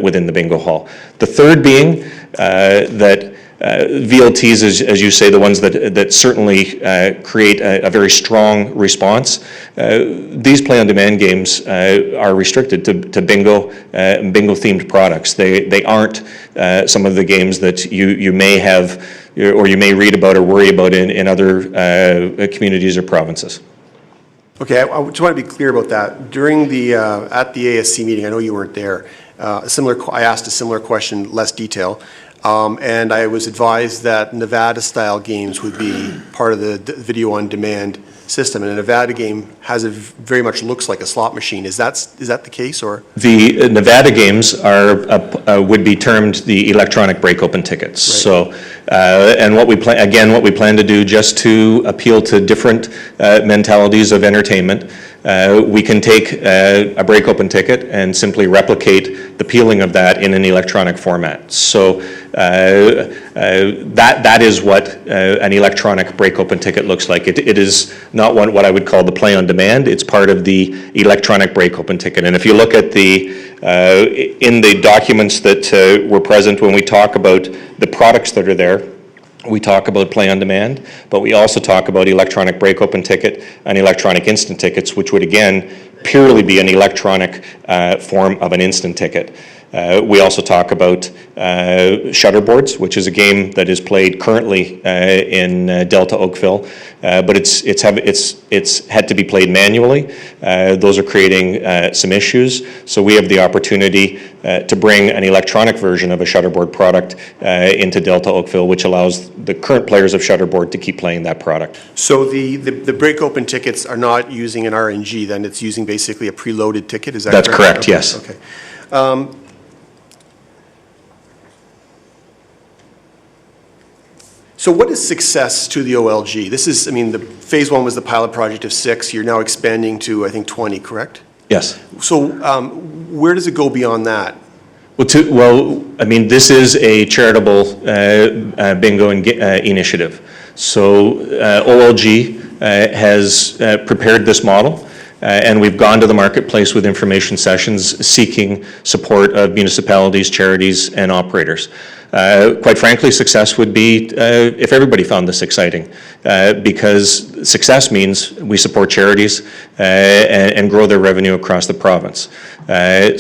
within the bingo hall. The third being that VLTs, as you say, the ones that certainly create a very strong response. These play-on-demand games are restricted to bingo and bingo-themed products. They aren't some of the games that you may have or you may read about or worry about in other communities or provinces. Okay, I just want to be clear about that. During the at the ASC meeting, I know you weren't there. I asked a similar question, less detail. And I was advised that Nevada-style games would be part of the video-on-demand system. And a Nevada game very much looks like a slot machine. Is that the case, or? The Nevada games would be termed the electronic break-open tickets. Right. So, and what we plan to do, just to appeal to different mentalities of entertainment. We can take a break-open ticket and simply replicate the peeling of that in an electronic format. So that is what an electronic break-open ticket looks like. It is not what I would call the play-on-demand. It's part of the electronic break-open ticket. And if you look at in the documents that were present when we talk about the products that are there, we talk about play on demand, but we also talk about electronic break-open ticket and electronic instant tickets, which would again purely be an electronic form of an instant ticket. We also talk about shutterboards, which is a game that is played currently in Delta Oakville, but it's had to be played manually. Those are creating some issues, so we have the opportunity to bring an electronic version of a shutterboard product into Delta Oakville, which allows the current players of shutterboard to keep playing that product. So the break-open tickets are not using an RNG, then it's using basically a preloaded ticket, is that correct? That's correct, okay. Yes. Okay. So what is success to the OLG? This is, I mean, the phase 1 was the pilot project of 6. You're now expanding to, I think, 20, correct? Yes. So where does it go beyond that? Well, I mean, this is a charitable bingo initiative. So OLG has prepared this model, and we've gone to the marketplace with information sessions seeking support of municipalities, charities, and operators. Quite frankly, success would be if everybody found this exciting, because success means we support charities and grow their revenue across the province.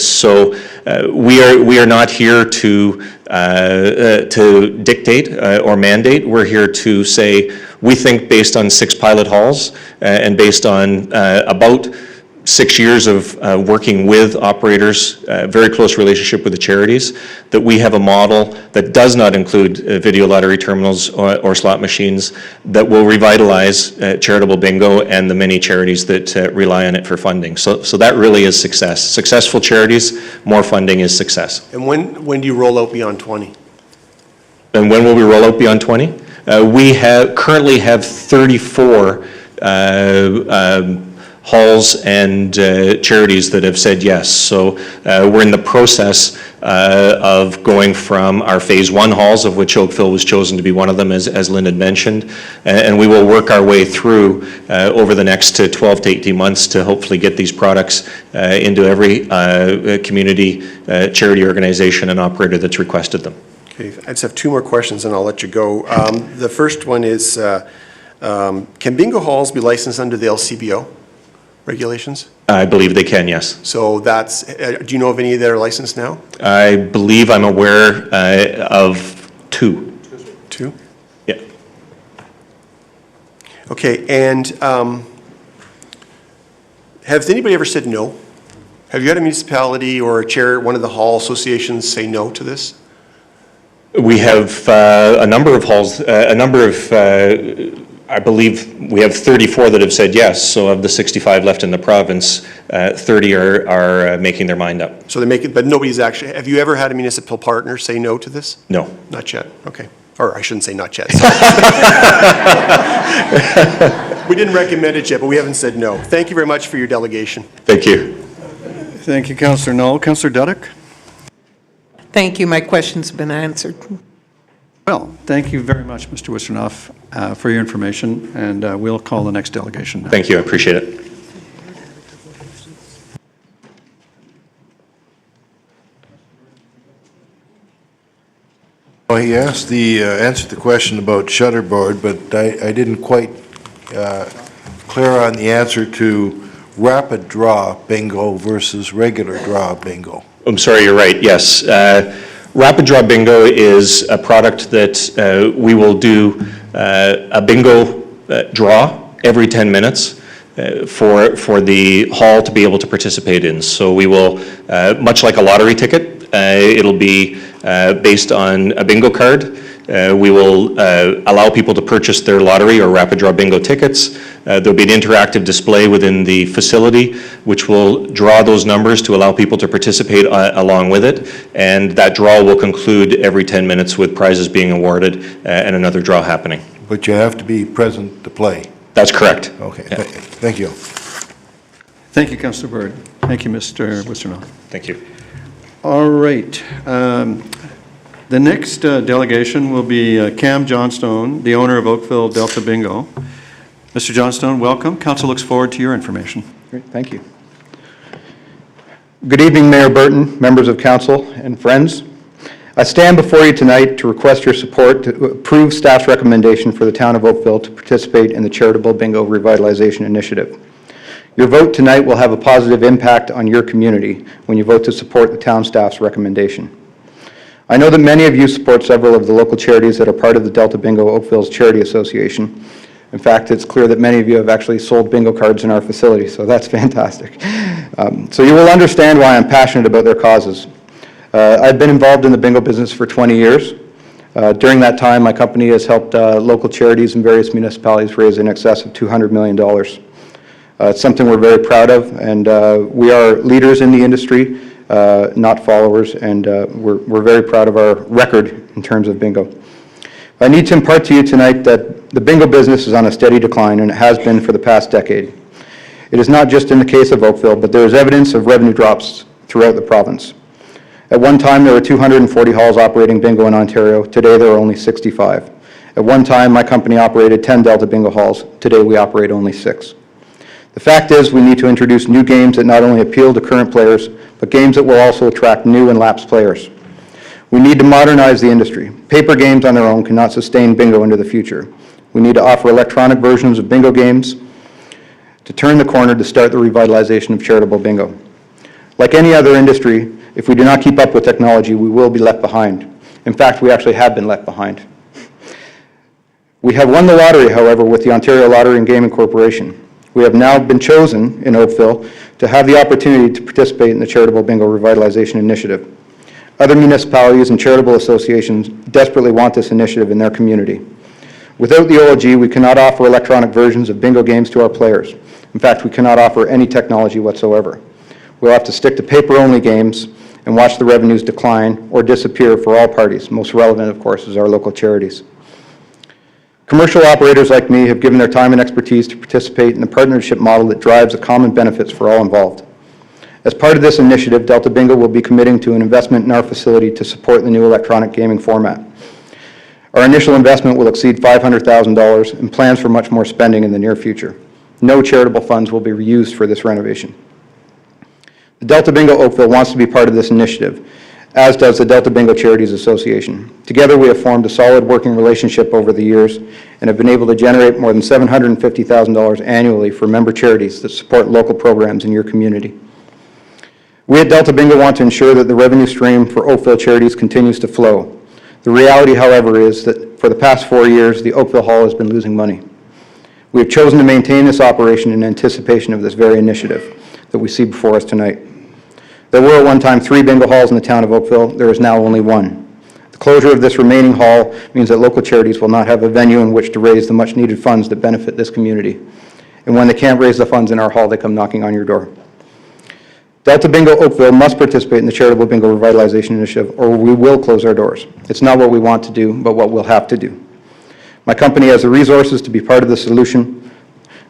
So we are not here to dictate or mandate. We're here to say we think based on 6 pilot halls and based on about 6 years of working with operators, very close relationship with the charities, that we have a model that does not include video lottery terminals or slot machines that will revitalize charitable bingo and the many charities that rely on it for funding. So that really is success. Successful charities, more funding is success. And when do you roll out beyond 20? And when will we roll out beyond 20? We currently have 34 halls and charities that have said yes. So we're in the process of going from our phase 1 halls, of which Oakville was chosen to be one of them, as Lynn had mentioned, and we will work our way through over the next 12 to 18 months to hopefully get these products into every community charity organization and operator that's requested them. Okay, I just have 2 more questions and I'll let you go. The first one is, can bingo halls be licensed under the LCBO regulations? I believe they can, yes. So that's, do you know of any that are licensed now? I believe I'm aware of 2. 2? Yeah. Okay, and has anybody ever said no? Have you had a municipality or a chair, one of the hall associations say no to this? We have a number of halls, I believe we have 34 that have said yes, so of the 65 left in the province, 30 are making their mind up. So they make it, but nobody's actually, have you ever had a municipal partner say no to this? No. Not yet, okay. Or I shouldn't say not yet. We didn't recommend it yet, but we haven't said no. Thank you very much for your delegation. Thank you. Thank you, Councillor Knoll. Councillor Dudek? Thank you. My questions have been answered. Well, thank you very much, Mr. Wisternoff, for your information, and we'll call the next delegation now. Thank you, I appreciate it. Well, he asked answered the question about shutterboard, but I didn't quite clear on the answer to rapid draw bingo versus regular draw bingo. I'm sorry, you're right, yes. Rapid Draw Bingo is a product that we will do a bingo draw every 10 minutes for the hall to be able to participate in. So we will, much like a lottery ticket, it'll be based on a bingo card. We will allow people to purchase their lottery or rapid draw bingo tickets. There'll be an interactive display within the facility which will draw those numbers to allow people to participate along with it. And that draw will conclude every 10 minutes with prizes being awarded and another draw happening. But you have to be present to play. That's correct. Okay, Yeah. Thank you. Thank you, Councillor Bird. Thank you, Mr. Wisternoff. Thank you. All right. The next delegation will be Cam Johnstone, the owner of Oakville Delta Bingo. Mr. Johnstone, welcome. Council looks forward to your information. Great, thank you. Good evening, Mayor Burton, members of council, and friends. I stand before you tonight to request your support to approve staff's recommendation for the town of Oakville to participate in the Charitable Bingo Revitalization Initiative. Your vote tonight will have a positive impact on your community when you vote to support the town staff's recommendation. I know that many of you support several of the local charities that are part of the Delta Bingo Oakville's Charity Association. In fact, it's clear that many of you have actually sold bingo cards in our facility, so that's fantastic. So you will understand why I'm passionate about their causes. I've been involved in the bingo business for 20 years. During that time, my company has helped local charities in various municipalities raise in excess of $200 million. It's something we're very proud of, and we are leaders in the industry, not followers, and we're very proud of our record in terms of bingo. I need to impart to you tonight that the bingo business is on a steady decline, and it has been for the past decade. It is not just in the case of Oakville, but there is evidence of revenue drops throughout the province. At one time, there were 240 halls operating bingo in Ontario. Today, there are only 65. At one time, my company operated 10 Delta bingo halls. Today, we operate only 6. The fact is, we need to introduce new games that not only appeal to current players, but games that will also attract new and lapsed players. We need to modernize the industry. Paper games on their own cannot sustain bingo into the future. We need to offer electronic versions of bingo games to turn the corner to start the revitalization of charitable bingo. Like any other industry, if we do not keep up with technology, we will be left behind. In fact, we actually have been left behind. We have won the lottery, however, with the Ontario Lottery and Gaming Corporation. We have now been chosen in Oakville to have the opportunity to participate in the Charitable Bingo Revitalization Initiative. Other municipalities and charitable associations desperately want this initiative in their community. Without the OLG, we cannot offer electronic versions of bingo games to our players. In fact, we cannot offer any technology whatsoever. We'll have to stick to paper-only games and watch the revenues decline or disappear for all parties. Most relevant, of course, is our local charities. Commercial operators like me have given their time and expertise to participate in the partnership model that drives the common benefits for all involved. As part of this initiative, Delta Bingo will be committing to an investment in our facility to support the new electronic gaming format. Our initial investment will exceed $500,000 and plans for much more spending in the near future. No charitable funds will be reused for this renovation. The Delta Bingo Oakville wants to be part of this initiative, as does the Delta Bingo Charities Association. Together, we have formed a solid working relationship over the years and have been able to generate more than $750,000 annually for member charities that support local programs in your community. We at Delta Bingo want to ensure that the revenue stream for Oakville charities continues to flow. The reality, however, is that for the past 4 years, the Oakville Hall has been losing money. We have chosen to maintain this operation in anticipation of this very initiative that we see before us tonight. There were at one time 3 bingo halls in the town of Oakville. There is now only 1. The closure of this remaining hall means that local charities will not have a venue in which to raise the much-needed funds that benefit this community. And when they can't raise the funds in our hall, they come knocking on your door. Delta Bingo Oakville must participate in the Charitable Bingo Revitalization Initiative, or we will close our doors. It's not what we want to do, but what we'll have to do. My company has the resources to be part of the solution.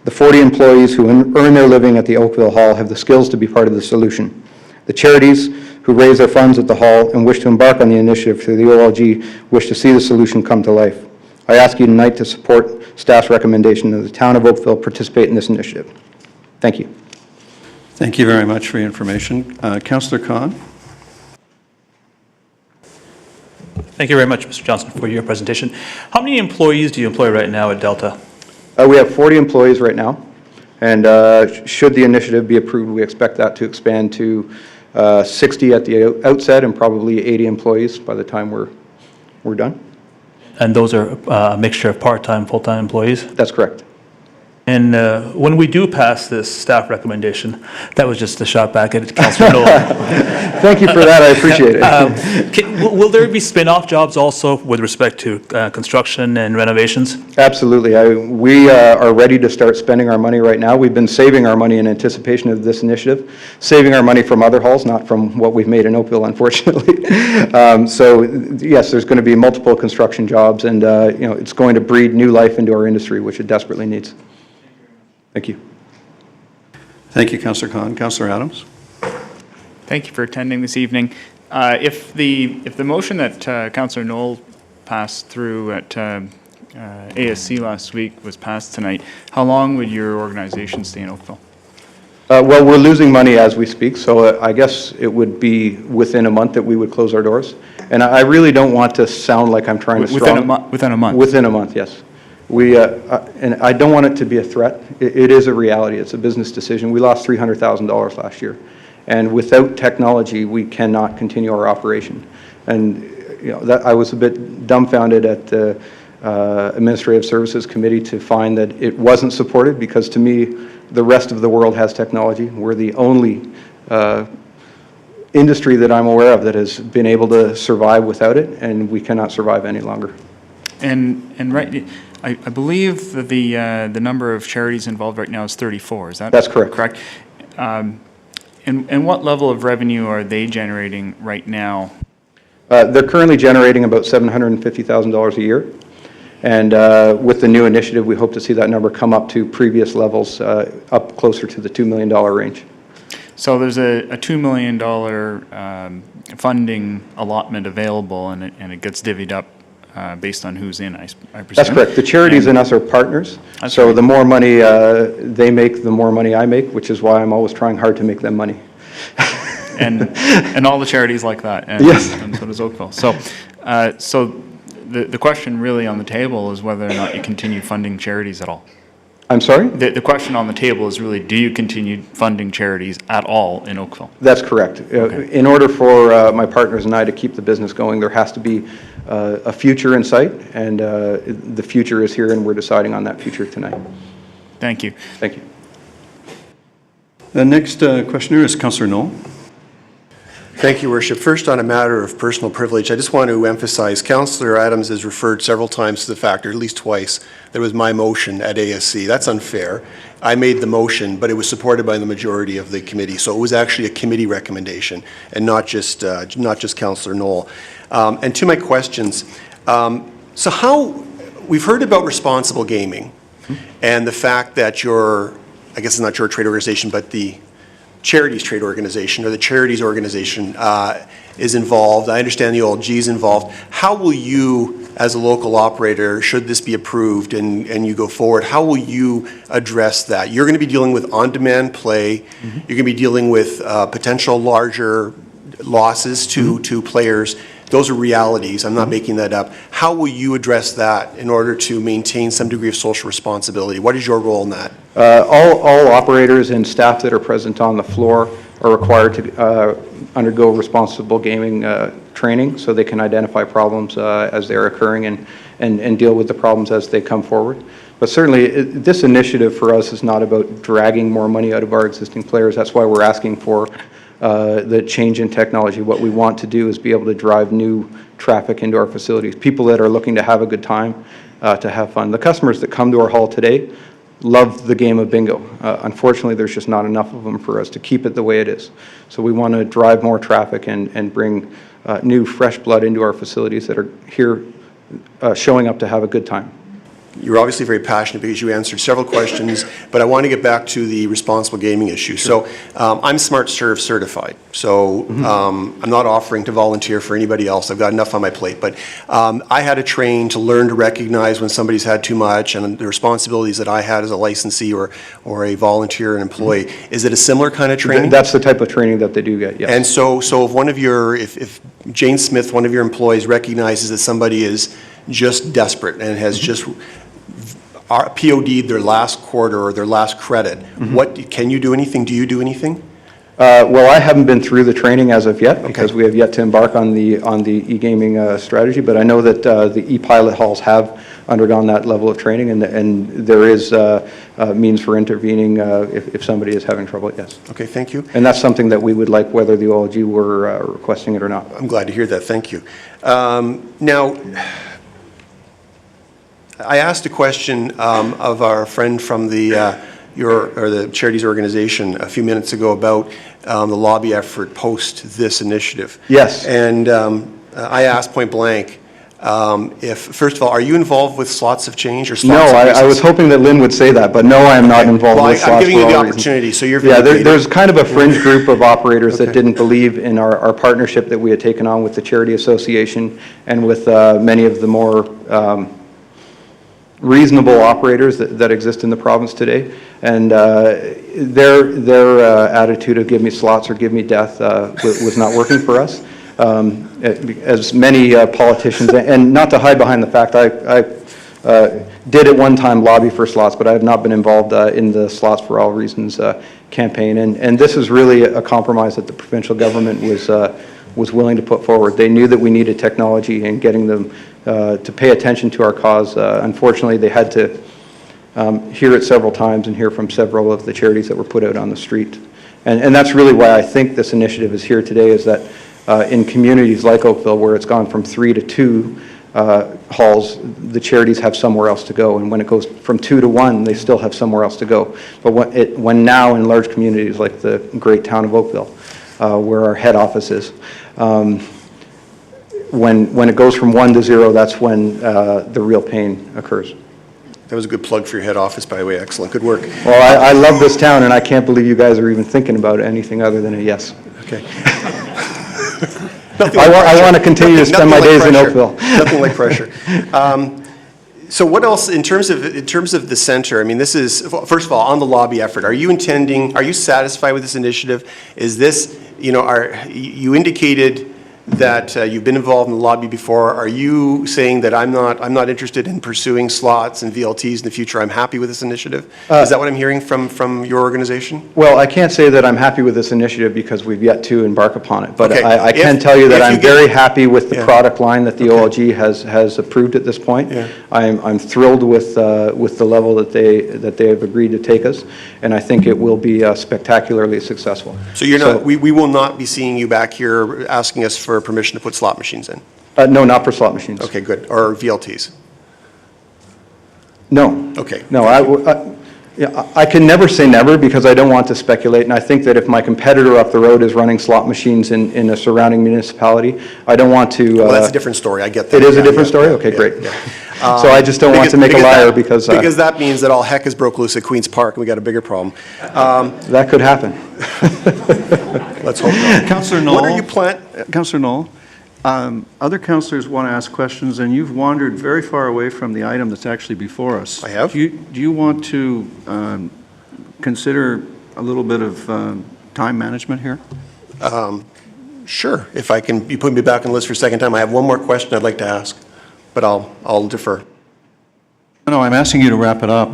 The 40 employees who earn their living at the Oakville Hall have the skills to be part of the solution. The charities who raise their funds at the Hall and wish to embark on the initiative through the OLG wish to see the solution come to life. I ask you tonight to support staff's recommendation that the town of Oakville participate in this initiative. Thank you. Thank you very much for your information. Councillor Khan? Thank you very much, Mr. Johnson, for your presentation. How many employees do you employ right now at Delta? We have 40 employees right now, and should the initiative be approved, we expect that to expand to 60 at the outset and probably 80 employees by the time we're done. And those are a mixture of part-time, full-time employees? That's correct. And when we do pass this staff recommendation, that was just a shot back at Councillor Noel. Thank you for that, I appreciate it. Will there be spin-off jobs also with respect to construction and renovations? Absolutely. We are ready to start spending our money right now. We've been saving our money in anticipation of this initiative, saving our money from other halls, not from what we've made in Oakville, unfortunately. So yes, there's going to be multiple construction jobs, and it's going to breathe new life into our industry, which it desperately needs. Thank you. Thank you, Councillor Khan. Councillor Adams? Thank you for attending this evening. If the motion that Councillor Noel passed through at ASC last week was passed tonight, how long would your organization stay in Oakville? Well, we're losing money as we speak, so I guess it would be within a month that we would close our doors. And I really don't want to sound like I'm trying to Within a month? Within a month, yes. And I don't want it to be a threat. It is a reality. It's a business decision. We lost $300,000 last year. And without technology, we cannot continue our operation. And I was a bit dumbfounded at the Administrative Services Committee to find that it wasn't supported, because to me, the rest of the world has technology. We're the only industry that I'm aware of that has been able to survive without it, and we cannot survive any longer. And right, I believe that the number of charities involved right now is 34. Is that That's correct? Correct. And what level of revenue are they generating right now? They're currently generating about $750,000 a year. And with the new initiative, we hope to see that number come up to previous levels, up closer to the $2 million range. So there's a $2 million funding allotment available, and it gets divvied up based on who's in, I presume? That's correct. The charities and us are partners. So the more money they make, the more money I make, which is why I'm always trying hard to make them money. and all the charities like that. And, yes. And so does Oakville. So, the question really on the table is whether or not you continue funding charities at all. I'm sorry? The question on the table is really, do you continue funding charities at all in Oakville? That's correct. Okay. In order for my partners and I to keep the business going, there has to be a future in sight, and the future is here, and we're deciding on that future tonight. Thank you. Thank you. The next questioner is Councillor Knoll. Thank you, Worship. First, on a matter of personal privilege, I just want to emphasize Councillor Adams has referred several times to the fact, or at least twice, that it was my motion at ASC. That's unfair. I made the motion, but it was supported by the majority of the committee, so it was actually a committee recommendation and not just Councillor Knoll. And to my questions, so how, we've heard about responsible gaming and the fact that I guess it's not your trade organization, but the charities trade organization or the charities organization is involved. I understand the OLG is involved. How will you, as a local operator, should this be approved and you go forward, how will you address that? You're going to be dealing with on-demand play. You're going to be dealing with potential larger losses to players. Those are realities. I'm not making that up. How will you address that in order to maintain some degree of social responsibility? What is your role in that? All operators and staff that are present on the floor are required to undergo responsible gaming training so they can identify problems as they're occurring and deal with the problems as they come forward. But certainly, this initiative for us is not about dragging more money out of our existing players. That's why we're asking for the change in technology. What we want to do is be able to drive new traffic into our facilities, people that are looking to have a good time, to have fun. The customers that come to our hall today love the game of bingo. Unfortunately, there's just not enough of them for us to keep it the way it is. So we want to drive more traffic and bring new, fresh blood into our facilities that are here showing up to have a good time. You're obviously very passionate because you answered several questions, but I want to get back to the responsible gaming issue. Sure. So I'm Smart Serve certified, so I'm not offering to volunteer for anybody else. I've got enough on my plate, but I had to train to learn to recognize when somebody's had too much and the responsibilities that I had as a licensee or a volunteer and employee. Is it a similar kind of training? That's the type of training that they do get, yes. And so if one of your, if Jane Smith, one of your employees recognizes that somebody is just desperate and has just POD'd their last quarter or their last credit, what can you do anything? Do you do anything? Well, I haven't been through the training as of yet because we have yet to embark on the e-gaming strategy, but I know that the e-pilot halls have undergone that level of training, and there is means for intervening if somebody is having trouble, yes. Okay, thank you. And that's something that we would like whether the OLG were requesting it or not. I'm glad to hear that, thank you. Now, I asked a question of our friend from the charities organization a few minutes ago about the lobby effort post this initiative. Yes. And I asked point blank if, first of all, are you involved with slots of change or slots No, of I was hoping that Lynn would say that, but no, I am not involved with slots. I'm giving you the reasons. opportunity, so you're there's kind of a fringe group of operators that didn't believe in our partnership that we had taken on with the Charity Association and with many of the more reasonable operators that exist in the province today, and their attitude of give me slots or give me death was not working for us. As many politicians, and not to hide behind the fact I did at one time lobby for slots, but I have not been involved in the Slots for All Reasons campaign, and this is really a compromise that the provincial government was willing to put forward. They knew that we needed technology, and getting them to pay attention to our cause. Unfortunately, they had to hear it several times and hear from several of the charities that were put out on the street. And that's really why I think this initiative is here today, is that in communities like Oakville, where it's gone from 3 to 2 halls, the charities have somewhere else to go. And when it goes from 2 to 1, they still have somewhere else to go. But when now in large communities like the great town of Oakville, where our head office is, when it goes from 1 to 0, that's when the real pain occurs. That was a good plug for your head office, by the way. Excellent. Good work. Well, I love this town, and I can't believe you guys are even thinking about anything other than a yes. Okay. I want to continue to spend my days in Oakville. Nothing like pressure. So what else, in terms of the center, I mean, this is, first of all, on the lobby effort, are you satisfied with this initiative? Is this, you indicated that you've been involved in the lobby before. Are you saying that I'm not interested in pursuing slots and VLTs in the future? I'm happy with this initiative? Is that what I'm hearing from your organization? Well, I can't say that I'm happy with this initiative because we've yet to embark upon it. But Okay. I can tell you that I'm very happy with the Yeah. product line that the OLG has approved at this point. Yeah. I'm thrilled with the level that they have agreed to take us, and I think it will be spectacularly successful. So we will not be seeing you back here asking us for permission to put slot machines in? No, not for slot machines. Okay, good. Or VLTs? No. Okay. No, I can never say never because I don't want to speculate, and I think that if my competitor up the road is running slot machines in a surrounding municipality, I don't want to... Well, that's a different story. I get that. It is a Yeah, different yeah, story? yeah, Okay, yeah, great. yeah. So I just don't want to make a liar because... Because that means that all heck has broke loose at Queen's Park and we got a bigger problem. That could happen. Let's hope not. Councillor Knoll. What are you Councillor Knoll, other councillors want to ask questions, and you've wandered very far away from the item that's actually before us. I have. Do you want to consider a little bit of time management here? Sure. If you put me back on the list for a second time, I have one more question I'd like to ask, but I'll defer. No, I'm asking you to wrap it up.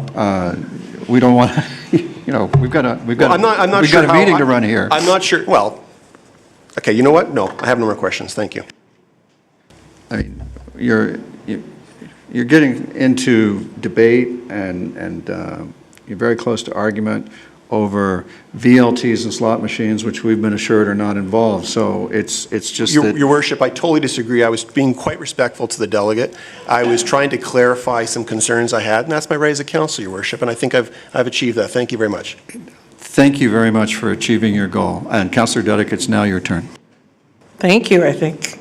We don't want to, we've got I'm not sure a meeting to run here. I'm not sure. Well, okay. You know what? No, I have no more questions. Thank you. I mean, you're getting into debate and you're very close to argument over VLTs and slot machines, which we've been assured are not involved. So it's just that... Your Worship, I totally disagree. I was being quite respectful to the delegate. I was trying to clarify some concerns I had, and that's my right as a council, Your Worship, and I think I've achieved that. Thank you very much. Thank you very much for achieving your goal. And Councillor Duddick, it's now your turn. Thank you, I think.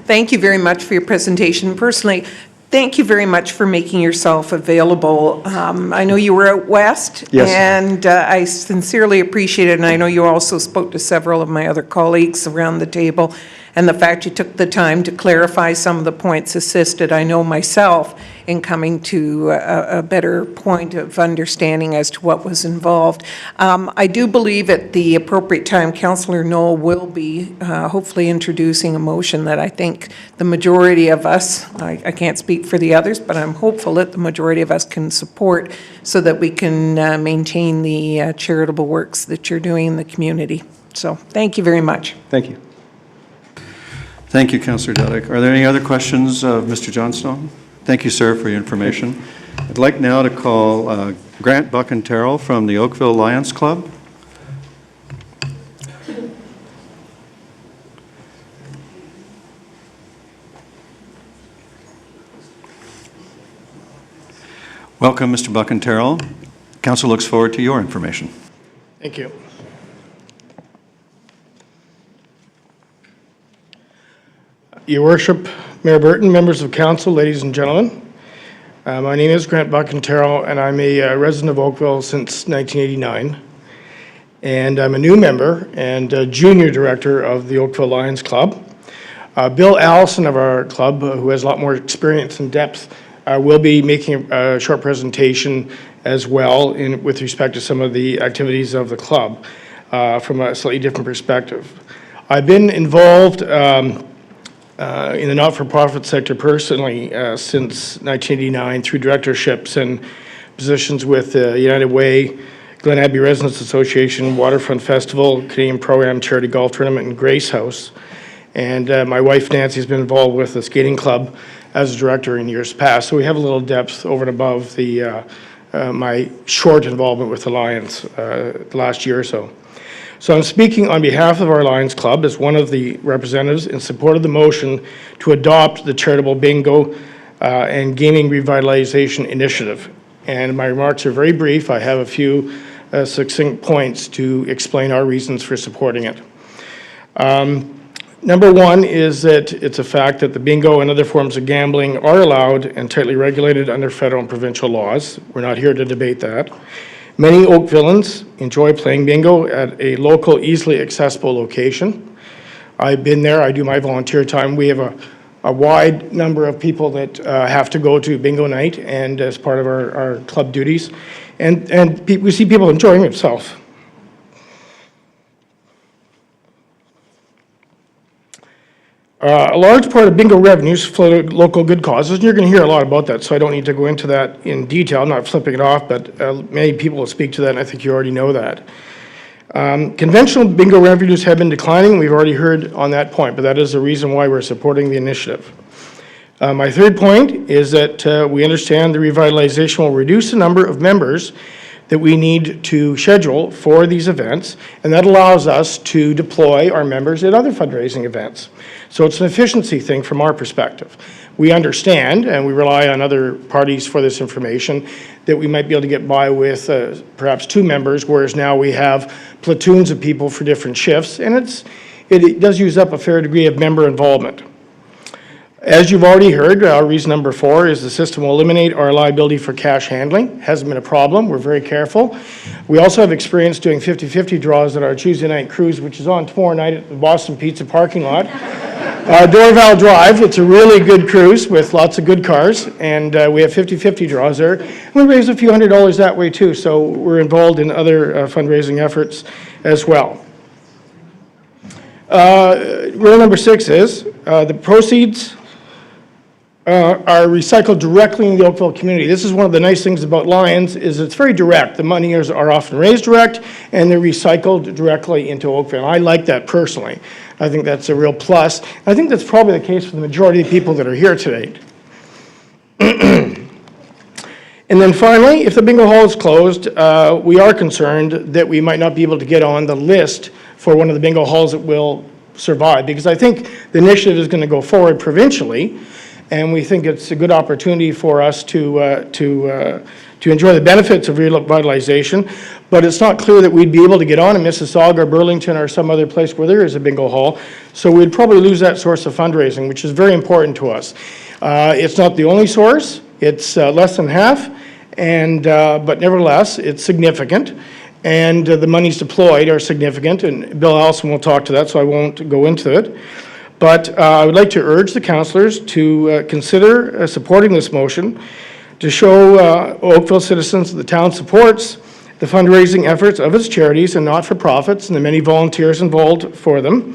Thank you very much for your presentation. Personally, thank you very much for making yourself available. I know you were out west. Yes. And I sincerely appreciate it. And I know you also spoke to several of my other colleagues around the table. And the fact you took the time to clarify some of the points assisted, I know myself, in coming to a better point of understanding as to what was involved. I do believe at the appropriate time, Councillor Knoll will be hopefully introducing a motion that I think the majority of us, I can't speak for the others, but I'm hopeful that the majority of us can support so that we can maintain the charitable works that you're doing in the community. So thank you very much. Thank you. Thank you, Councillor Duddick. Are there any other questions of Mr. Johnstone? Thank you, sir, for your information. I'd like now to call Grant Buckenterrell from the Oakville Lions Club. Welcome, Mr. Buckenterrell. Council looks forward to your information. Thank you. Your Worship, Mayor Burton, members of council, ladies and gentlemen. My name is Grant Buckenterrell, and I'm a resident of Oakville since 1989. And I'm a new member and junior director of the Oakville Lions Club. Bill Allison of our club, who has a lot more experience and depth, will be making a short presentation as well with respect to some of the activities of the club from a slightly different perspective. I've been involved in the not-for-profit sector personally since 1989 through directorships and positions with United Way, Glen Abbey Residents Association, Waterfront Festival, Canadian Pro-Am Charity Golf Tournament, and Grace House. And my wife Nancy has been involved with the skating club as a director in years past. So we have a little depth over and above the my short involvement with the Lions the last year or so. So I'm speaking on behalf of our Lions Club as one of the representatives in support of the motion to adopt the charitable bingo and gaming revitalization initiative. And my remarks are very brief. I have a few succinct points to explain our reasons for supporting it. Number one is that it's a fact that the bingo and other forms of gambling are allowed and tightly regulated under federal and provincial laws. We're not here to debate that. Many Oakvillans enjoy playing bingo at a local, easily accessible location. I've been there. I do my volunteer time. We have a wide number of people that have to go to bingo night and as part of our club duties. And we see people enjoying themselves. A large part of bingo revenues flow to local good causes, and you're going to hear a lot about that, so I don't need to go into that in detail. I'm not flipping it off, but many people will speak to that, and I think you already know that. Conventional bingo revenues have been declining. We've already heard on that point, but that is the reason why we're supporting the initiative. My third point is that we understand the revitalization will reduce the number of members that we need to schedule for these events, and that allows us to deploy our members at other fundraising events. So it's an efficiency thing from our perspective. We understand, and we rely on other parties for this information, that we might be able to get by with perhaps 2 members, whereas now we have platoons of people for different shifts, and it does use up a fair degree of member involvement. As you've already heard, reason number 4 is the system will eliminate our liability for cash handling. Hasn't been a problem. We're very careful. We also have experience doing 50-50 draws at our Tuesday night cruise, which is on tomorrow night at the Boston Pizza parking lot. Dorval Drive, it's a really good cruise with lots of good cars, and we have 50-50 draws there. And we raise a few $100s that way too, so we're involved in other fundraising efforts as well. Rule number 6 is the proceeds are recycled directly in the Oakville community. This is one of the nice things about Lions, is it's very direct. The money are often raised direct, and they're recycled directly into Oakville. I like that personally. I think that's a real plus. I think that's probably the case for the majority of people that are here today. And then finally, if the bingo hall is closed, we are concerned that we might not be able to get on the list for one of the bingo halls that will survive, because I think the initiative is going to go forward provincially, and we think it's a good opportunity for us to enjoy the benefits of revitalization, but it's not clear that we'd be able to get on in Mississauga or Burlington or some other place where there is a bingo hall, so we'd probably lose that source of fundraising, which is very important to us. It's not the only source. It's less than half, and but nevertheless, it's significant, and the monies deployed are significant, and Bill Allison will talk to that, so I won't go into it. But I would like to urge the councillors to consider supporting this motion to show Oakville citizens that the town supports the fundraising efforts of its charities and not-for-profits and the many volunteers involved for them,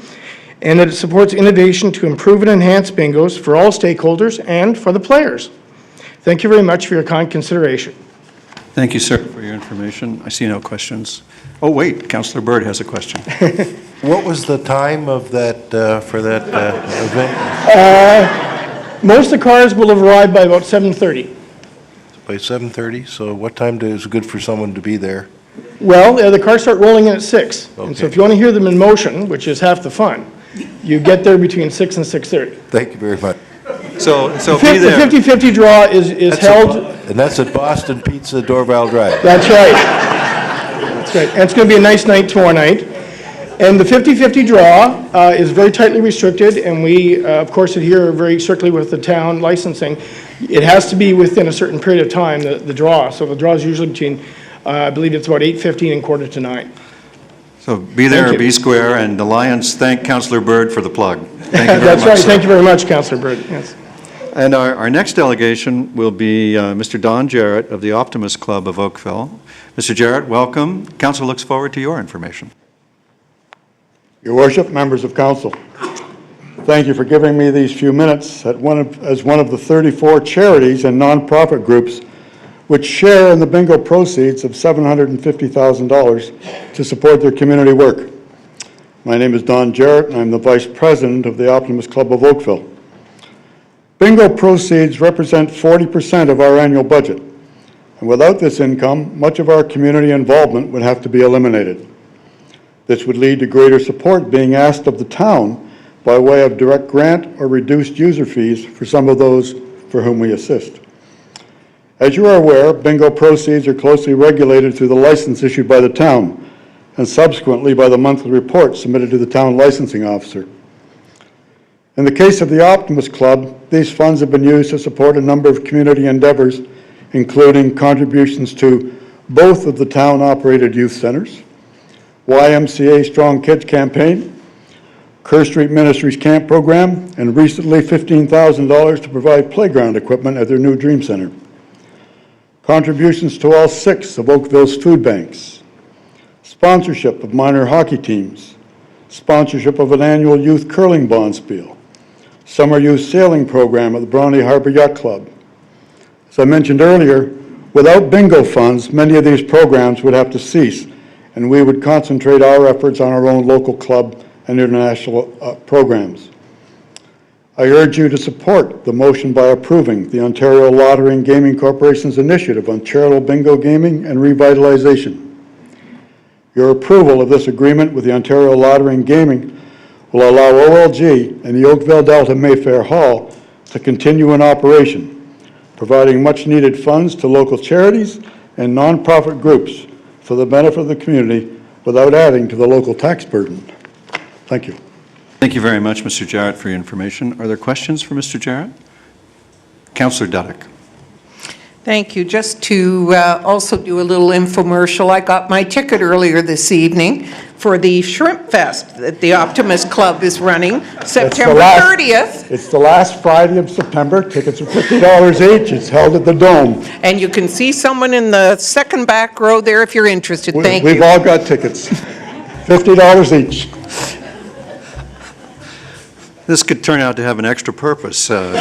and that it supports innovation to improve and enhance bingos for all stakeholders and for the players. Thank you very much for your kind consideration. Thank you, sir, for your information. I see no questions. Oh, wait, Councillor Bird has a question. What was the time of that, for that event? Most of the cars will have arrived by about 7:30. By 7:30, so what time is good for someone to be there? Well, the cars start rolling in at 6. And so Okay. if you want to hear them in motion, which is half the fun, you get there between 6 and 6:30. Thank you very much. So The be there. 50-50 draw is held. And that's at Boston Pizza, Dorval Drive. That's right. That's right. And it's going to be a nice night tomorrow night. And the 50-50 draw is very tightly restricted, and we, of course, adhere very strictly with the town licensing. It has to be within a certain period of time, the draw. So the draw is usually between, I believe it's about 8:15 and 8:45. So be there, Thank you. be square, and the Lions thank Councillor Bird for the plug. Thank you very That's much, right. sir. Thank you very much, Councillor Bird. Yes. And our next delegation will be Mr. Don Jarrett of the Optimist Club of Oakville. Mr. Jarrett, welcome. Council looks forward to your information. Your Worship, members of council, thank you for giving me these few minutes as one of the 34 charities and nonprofit groups which share in the bingo proceeds of $750,000 to support their community work. My name is Don Jarrett, and I'm the Vice President of the Optimist Club of Oakville. Bingo proceeds represent 40% of our annual budget, and without this income, much of our community involvement would have to be eliminated. This would lead to greater support being asked of the town by way of direct grant or reduced user fees for some of those for whom we assist. As you are aware, bingo proceeds are closely regulated through the license issued by the town and subsequently by the monthly report submitted to the town licensing officer. In the case of the Optimist Club, these funds have been used to support a number of community endeavors, including contributions to both of the town-operated youth centers, YMCA Strong Kids campaign, Kerr Street Ministries camp program, and recently $15,000 to provide playground equipment at their new Dream Center. Contributions to all 6 of Oakville's food banks, sponsorship of minor hockey teams, sponsorship of an annual youth curling bonspiel, summer youth sailing program at the Brawley Harbor Yacht Club. As I mentioned earlier, without bingo funds, many of these programs would have to cease, and we would concentrate our efforts on our own local club and international programs. I urge you to support the motion by approving the Ontario Lottery and Gaming Corporation's initiative on charitable bingo gaming and revitalization. Your approval of this agreement with the Ontario Lottery and Gaming will allow OLG and the Oakville Delta Mayfair Hall to continue in operation, providing much-needed funds to local charities and nonprofit groups for the benefit of the community without adding to the local tax burden. Thank you. Thank you very much, Mr. Jarrett, for your information. Are there questions for Mr. Jarrett? Councillor Duddick. Thank you. Just to also do a little infomercial, I got my ticket earlier this evening for the Shrimp Fest that the Optimist Club is running, September 30th. It's the last Friday of September. Tickets are $50 each. It's held at the Dome. And you can see someone in the second back row there if you're interested. Thank you. We've all got tickets. $50 each. This could turn out to have an extra purpose. All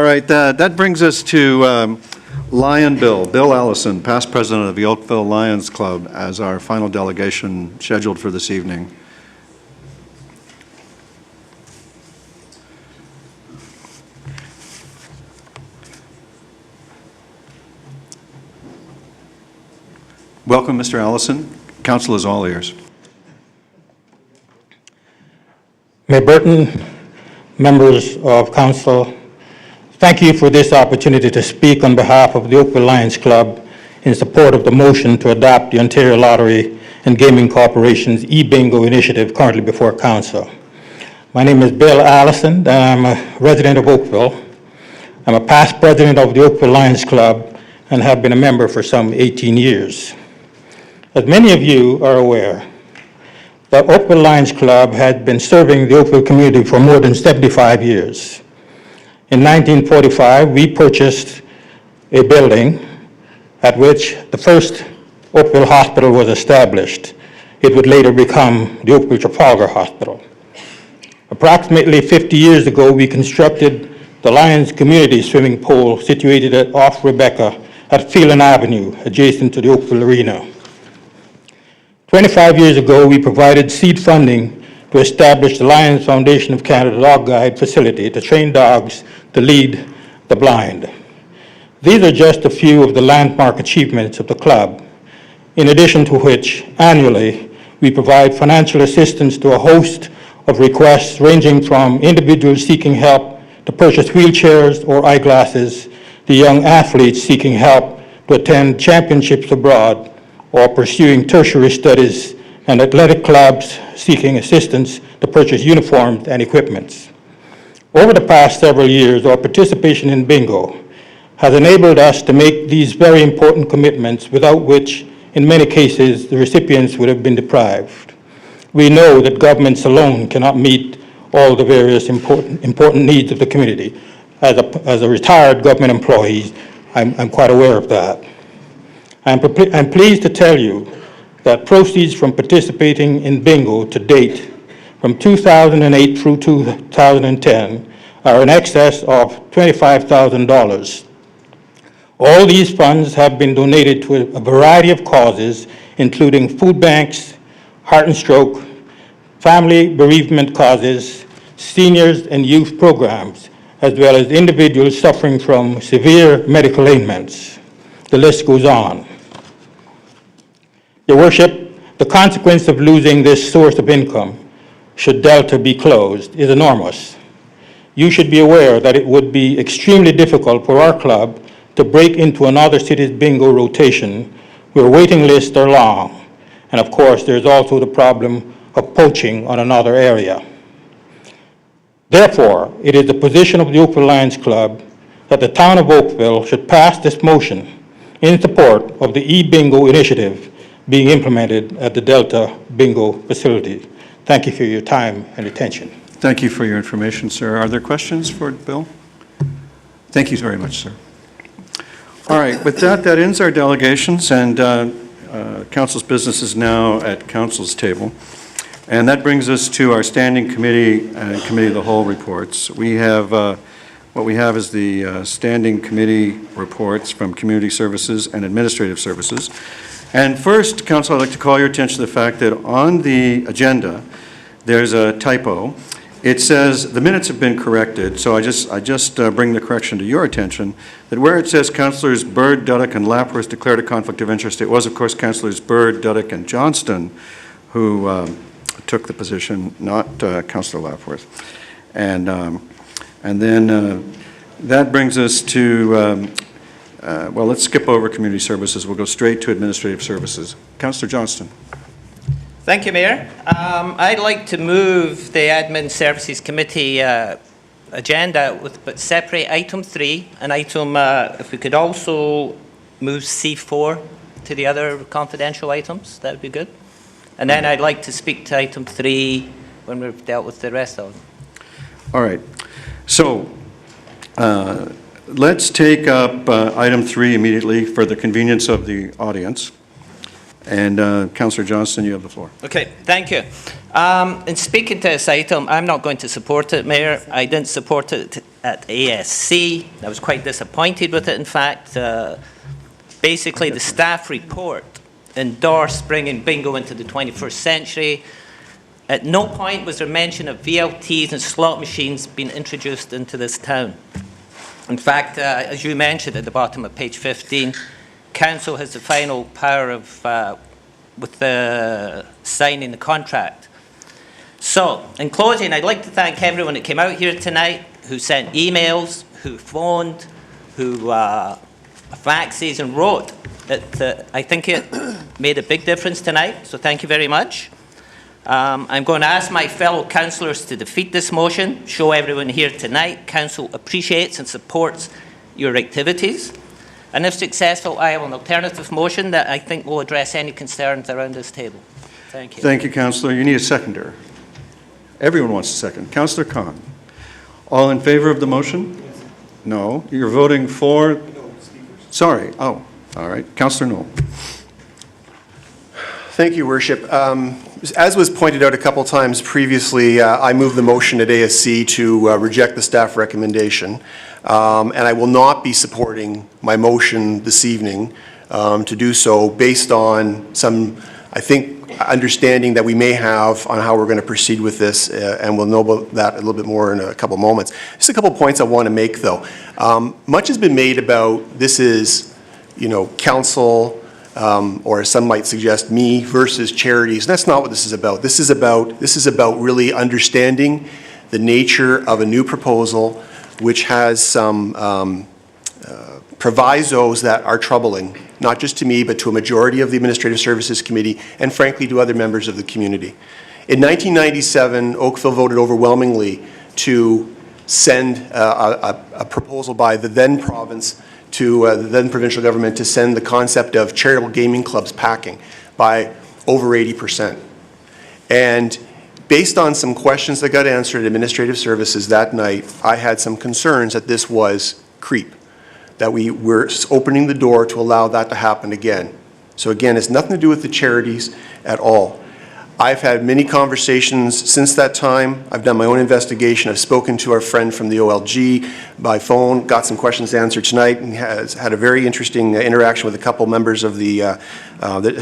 right, that brings us to Lion Bill Allison, past president of the Oakville Lions Club, as our final delegation scheduled for this evening. Welcome, Mr. Allison. Council is all ears. Mayor Burton, members of council, thank you for this opportunity to speak on behalf of the Oakville Lions Club in support of the motion to adopt the Ontario Lottery and Gaming Corporation's e-bingo initiative currently before council. My name is Bill Allison, and I'm a resident of Oakville. I'm a past president of the Oakville Lions Club and have been a member for some 18 years. As many of you are aware, the Oakville Lions Club had been serving the Oakville community for more than 75 years. In 1945, we purchased a building at which the first Oakville Hospital was established. It would later become the Oakville Trafalgar Hospital. Approximately 50 years ago, we constructed the Lions Community Swimming Pool situated off Rebecca at Phelan Avenue, adjacent to the Oakville Arena. 25 years ago, we provided seed funding to establish the Lions Foundation of Canada Dog Guide facility to train dogs to lead the blind. These are just a few of the landmark achievements of the club, in addition to which, annually, we provide financial assistance to a host of requests ranging from individuals seeking help to purchase wheelchairs or eyeglasses to young athletes seeking help to attend championships abroad or pursuing tertiary studies, and athletic clubs seeking assistance to purchase uniforms and equipments. Over the past several years, our participation in bingo has enabled us to make these very important commitments, without which, in many cases, the recipients would have been deprived. We know that governments alone cannot meet all the various important needs of the community. As a retired government employee, I'm quite aware of that. I'm pleased to tell you that proceeds from participating in bingo to date, from 2008 through 2010, are in excess of $25,000. All these funds have been donated to a variety of causes, including food banks, heart and stroke, family bereavement causes, seniors and youth programs, as well as individuals suffering from severe medical ailments. The list goes on. Your Worship, the consequence of losing this source of income, should Delta be closed, is enormous. You should be aware that it would be extremely difficult for our club to break into another city's bingo rotation where waiting lists are long. And of course, there's also the problem of poaching on another area. Therefore, it is the position of the Oakville Lions Club that the town of Oakville should pass this motion in support of the e-bingo initiative being implemented at the Delta Bingo facility. Thank you for your time and attention. Thank you for your information, sir. Are there questions for Bill? Thank you very much, sir. All right, with that, that ends our delegations, and council's business is now at council's table. And that brings us to our standing committee and committee of the whole reports. We have, what we have is the standing committee reports from Community Services and Administrative Services. And first, council, I'd like to call your attention to the fact that on the agenda, there's a typo. It says, the minutes have been corrected, so I just bring the correction to your attention, that where it says Councillors Bird, Duddick, and Lapworth declared a conflict of interest, it was, of course, Councillors Bird, Duddick, and Johnston who took the position, not Councillor Lapworth. And then that brings us to, well, let's skip over Community Services. We'll go straight to Administrative Services. Councillor Johnston. Thank you, Mayor. I'd like to move the Admin Services Committee agenda, but separate item 3 and item, if we could also move C4 to the other confidential items, that would be good. And then I'd like to speak to item 3 when we've dealt with the rest of them. All right. So let's take up item 3 immediately for the convenience of the audience. And Councillor Johnston, you have the floor. Okay, thank you. In speaking to this item, I'm not going to support it, Mayor. I didn't support it at ASC. I was quite disappointed with it, in fact. Basically, the staff report endorsed bringing bingo into the 21st century. At no point was there mention of VLTs and slot machines being introduced into this town. In fact, as you mentioned at the bottom of page 15, Council has the final power of, with the signing the contract. So, in closing, I'd like to thank everyone that came out here tonight, who sent emails, who phoned, who faxes and wrote. I think it made a big difference tonight, so thank you very much. I'm going to ask my fellow councillors to defeat this motion, show everyone here tonight Council appreciates and supports your activities. And if successful, I have an alternative motion that I think will address any concerns around this table. Thank you. Thank you, Councillor. You need a seconder. Everyone wants a second. Councillor Khan. All in favor of the motion? No. You're voting for? Sorry. Oh, all right. Councillor Knoll. Thank you, Worship. As was pointed out a couple times previously, I moved the motion at ASC to reject the staff recommendation. And I will not be supporting my motion this evening to do so based on some, I think, understanding that we may have on how we're going to proceed with this, and we'll know about that a little bit more in a couple moments. Just a couple points I want to make, though. Much has been made about this is, council, or some might suggest me versus charities. That's not what this is about. This is about really understanding the nature of a new proposal, which has some provisos that are troubling, not just to me, but to a majority of the Administrative Services Committee, and frankly to other members of the community. In 1997, Oakville voted overwhelmingly to send a proposal by the then province to the then provincial government to send the concept of charitable gaming clubs packing by over 80%. And based on some questions that got answered at Administrative Services that night, I had some concerns that this was creep, that we were opening the door to allow that to happen again. So again, it's nothing to do with the charities at all. I've had many conversations since that time. I've done my own investigation. I've spoken to our friend from the OLG by phone, got some questions answered tonight, and has had a very interesting interaction with a couple members of a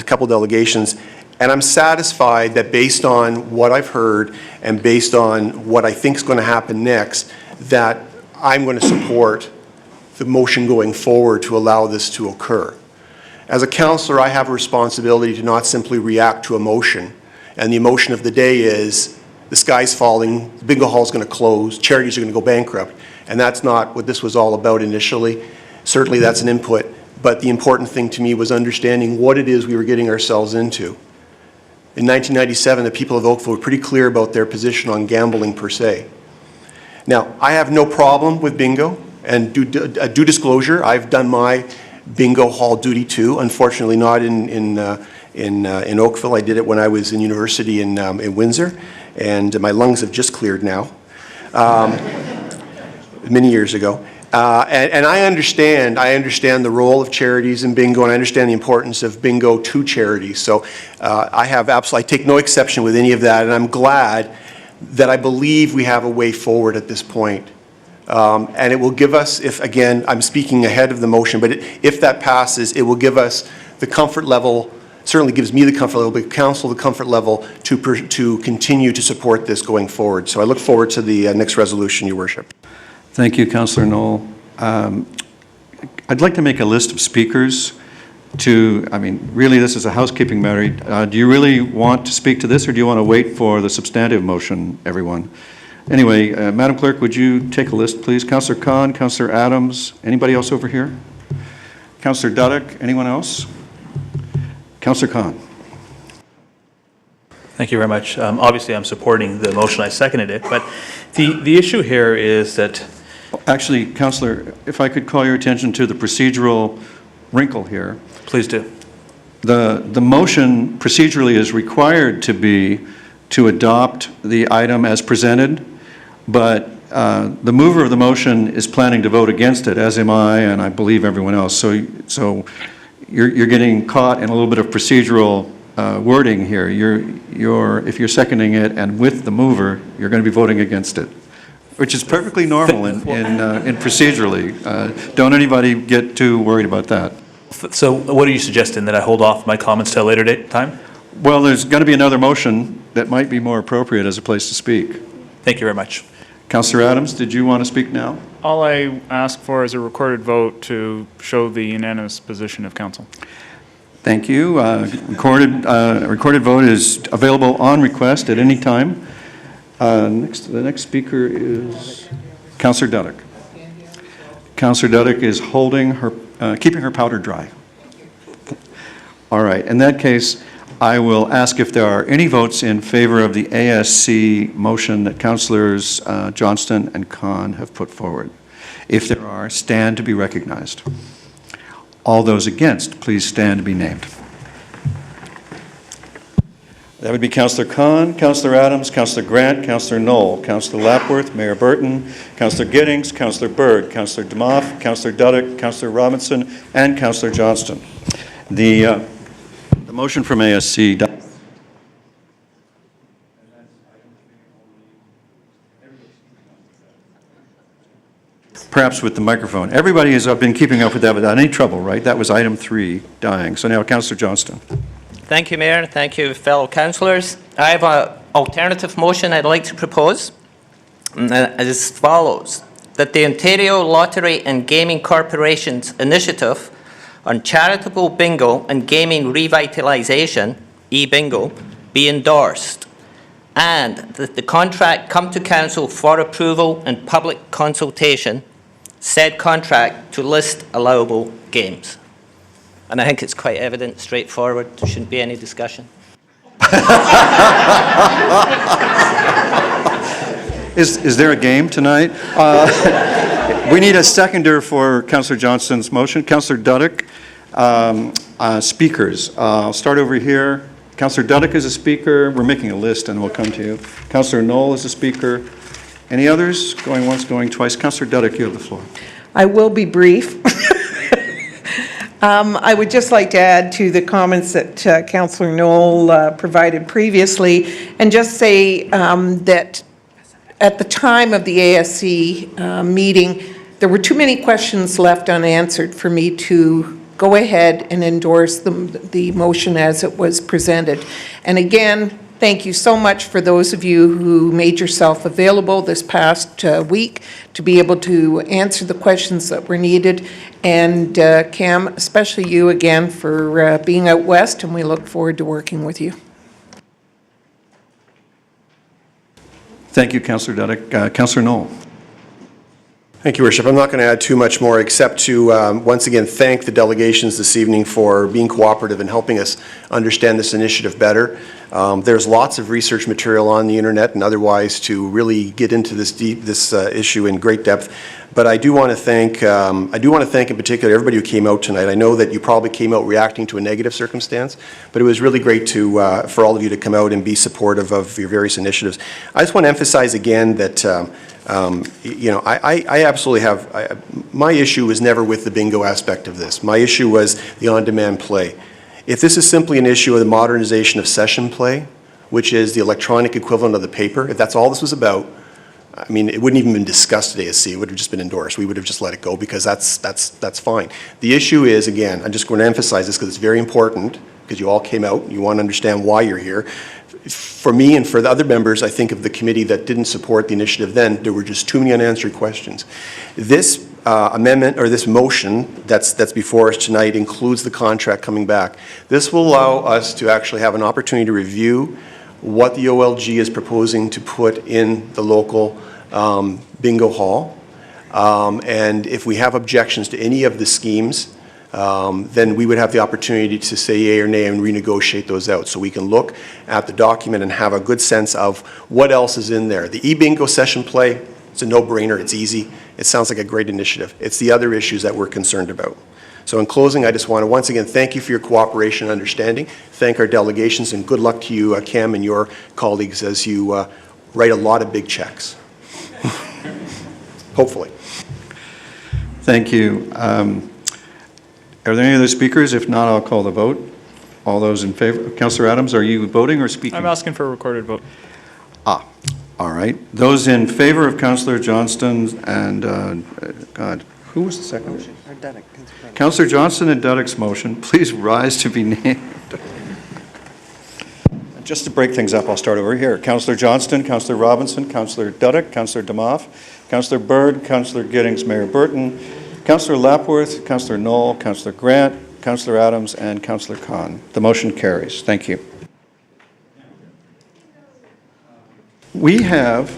couple delegations. And I'm satisfied that based on what I've heard and based on what I think is going to happen next, that I'm going to support the motion going forward to allow this to occur. As a councillor, I have a responsibility to not simply react to emotion. And the emotion of the day is the sky's falling, the bingo hall's going to close, charities are going to go bankrupt. And that's not what this was all about initially. Certainly that's an input, but the important thing to me was understanding what it is we were getting ourselves into. in 1997, the people of Oakville were pretty clear about their position on gambling per se. Now, I have no problem with bingo, and due disclosure, I've done my bingo hall duty too. Unfortunately, not in Oakville. I did it when I was in university in Windsor, and my lungs have just cleared now, many years ago. And I understand the role of charities in bingo, and I understand the importance of bingo to charities. So I take no exception with any of that, and I'm glad that I believe we have a way forward at this point. And it will give us, if again, I'm speaking ahead of the motion, but if that passes, it will give us the comfort level, certainly gives me the comfort level, but council the comfort level to continue to support this going forward. So I look forward to the next resolution, Your Worship. Thank you, Councillor Knoll. I'd like to make a list of speakers really this is a housekeeping matter. Do you really want to speak to this, or do you want to wait for the substantive motion, everyone? Anyway, Madam Clerk, would you take a list, please? Councillor Khan, Councillor Adams, anybody else over here? Councillor Duddick, anyone else? Councillor Khan. Thank you very much. Obviously, I'm supporting the motion. I seconded it. But the issue here is that... Actually, Councillor, if I could call your attention to the procedural wrinkle here. Please do. The motion procedurally is required to be to adopt the item as presented, but the mover of the motion is planning to vote against it, as am I, and I believe everyone else. So you're getting caught in a little bit of procedural wording here. If you're seconding it and with the mover, you're going to be voting against it, which is perfectly normal in procedurally. Don't anybody get too worried about that. So what are you suggesting, that I hold off my comments till a later date time? Well, there's going to be another motion that might be more appropriate as a place to speak. Thank you very much. Councillor Adams, did you want to speak now? All I ask for is a recorded vote to show the unanimous position of council. Thank you. Recorded vote is available on request at any time. The next speaker is Councillor Duddick. Councillor Duddick is keeping her powder dry. All right. In that case, I will ask if there are any votes in favor of the ASC motion that Councillors Johnston and Khan have put forward. If there are, stand to be recognized. All those against, please stand to be named. That would be Councillor Khan, Councillor Adams, Councillor Grant, Councillor Knoll, Councillor Lapworth, Mayor Burton, Councillor Giddings, Councillor Berg, Councillor Demoff, Councillor Duddick, Councillor Robinson, and Councillor Johnston. The motion from ASC. Perhaps with the microphone. Everybody has been keeping up with that without any trouble, right? That was item 3, dying. So now, Councillor Johnston. Thank you, Mayor. Thank you, fellow councillors. I have an alternative motion I'd like to propose as follows: that the Ontario Lottery and Gaming Corporation's initiative on charitable bingo and gaming revitalization, e-bingo, be endorsed, and that the contract come to council for approval and public consultation, said contract to list allowable games. And I think it's quite evident, straightforward, there shouldn't be any discussion. Is there a game tonight? We need a seconder for Councillor Johnston's motion. Councillor Duddick, speakers. I'll start over here. Councillor Duddick is a speaker. We're making a list and we'll come to you. Councillor Knoll is a speaker. Any others? Going once, going twice. Councillor Duddick, you have the floor. I will be brief. I would just like to add to the comments that Councillor Knoll provided previously, and just say that at the time of the ASC meeting, there were too many questions left unanswered for me to go ahead and endorse the motion as it was presented. And again, thank you so much for those of you who made yourself available this past week to be able to answer the questions that were needed. And Cam, especially you again for being out west, and we look forward to working with you. Thank you, Councillor Duddick. Councillor Knoll. Thank you, Worship. I'm not going to add too much more except to once again thank the delegations this evening for being cooperative and helping us understand this initiative better. There's lots of research material on the internet and otherwise to really get into this issue in great depth. But I do want to thank in particular everybody who came out tonight. I know that you probably came out reacting to a negative circumstance, but it was really great to for all of you to come out and be supportive of your various initiatives. I just want to emphasize again that you know, I absolutely have, my issue was never with the bingo aspect of this. My issue was the on-demand play. If this is simply an issue of the modernization of session play, which is the electronic equivalent of the paper, if that's all this was about, I mean, it wouldn't even been discussed at ASC. It would have just been endorsed. We would have just let it go because that's fine. The issue is, again, I'm just going to emphasize this because it's very important because you all came out and you want to understand why you're here. For me and for the other members, I think, of the committee that didn't support the initiative then, there were just too many unanswered questions. This amendment or this motion that's before us tonight includes the contract coming back. This will allow us to actually have an opportunity to review what the OLG is proposing to put in the local bingo hall. And if we have objections to any of the schemes, then we would have the opportunity to say yea or nay and renegotiate those out. So we can look at the document and have a good sense of what else is in there. The e-bingo session play, it's a no-brainer, it's easy. It sounds like a great initiative. It's the other issues that we're concerned about. So in closing, I just want to once again thank you for your cooperation and understanding. Thank our delegations, and good luck to you, Cam, and your colleagues as you write a lot of big checks. Hopefully. Thank you. Are there any other speakers? If not, I'll call the vote. All those in favor? Councillor Adams, are you voting or speaking? I'm asking for a recorded vote. All right. Those in favor of Councillor Johnston's and, God, who was the second? Councillor Johnston and Duddeck's motion, please rise to be named. Just to break things up, I'll start over here. Councillor Johnston, Councillor Robinson, Councillor Duddeck, Councillor Demoff, Councillor Bird, Councillor Giddings, Mayor Burton, Councillor Lapworth, Councillor Knoll, Councillor Grant, Councillor Adams, and Councillor Khan. The motion carries. Thank you. We have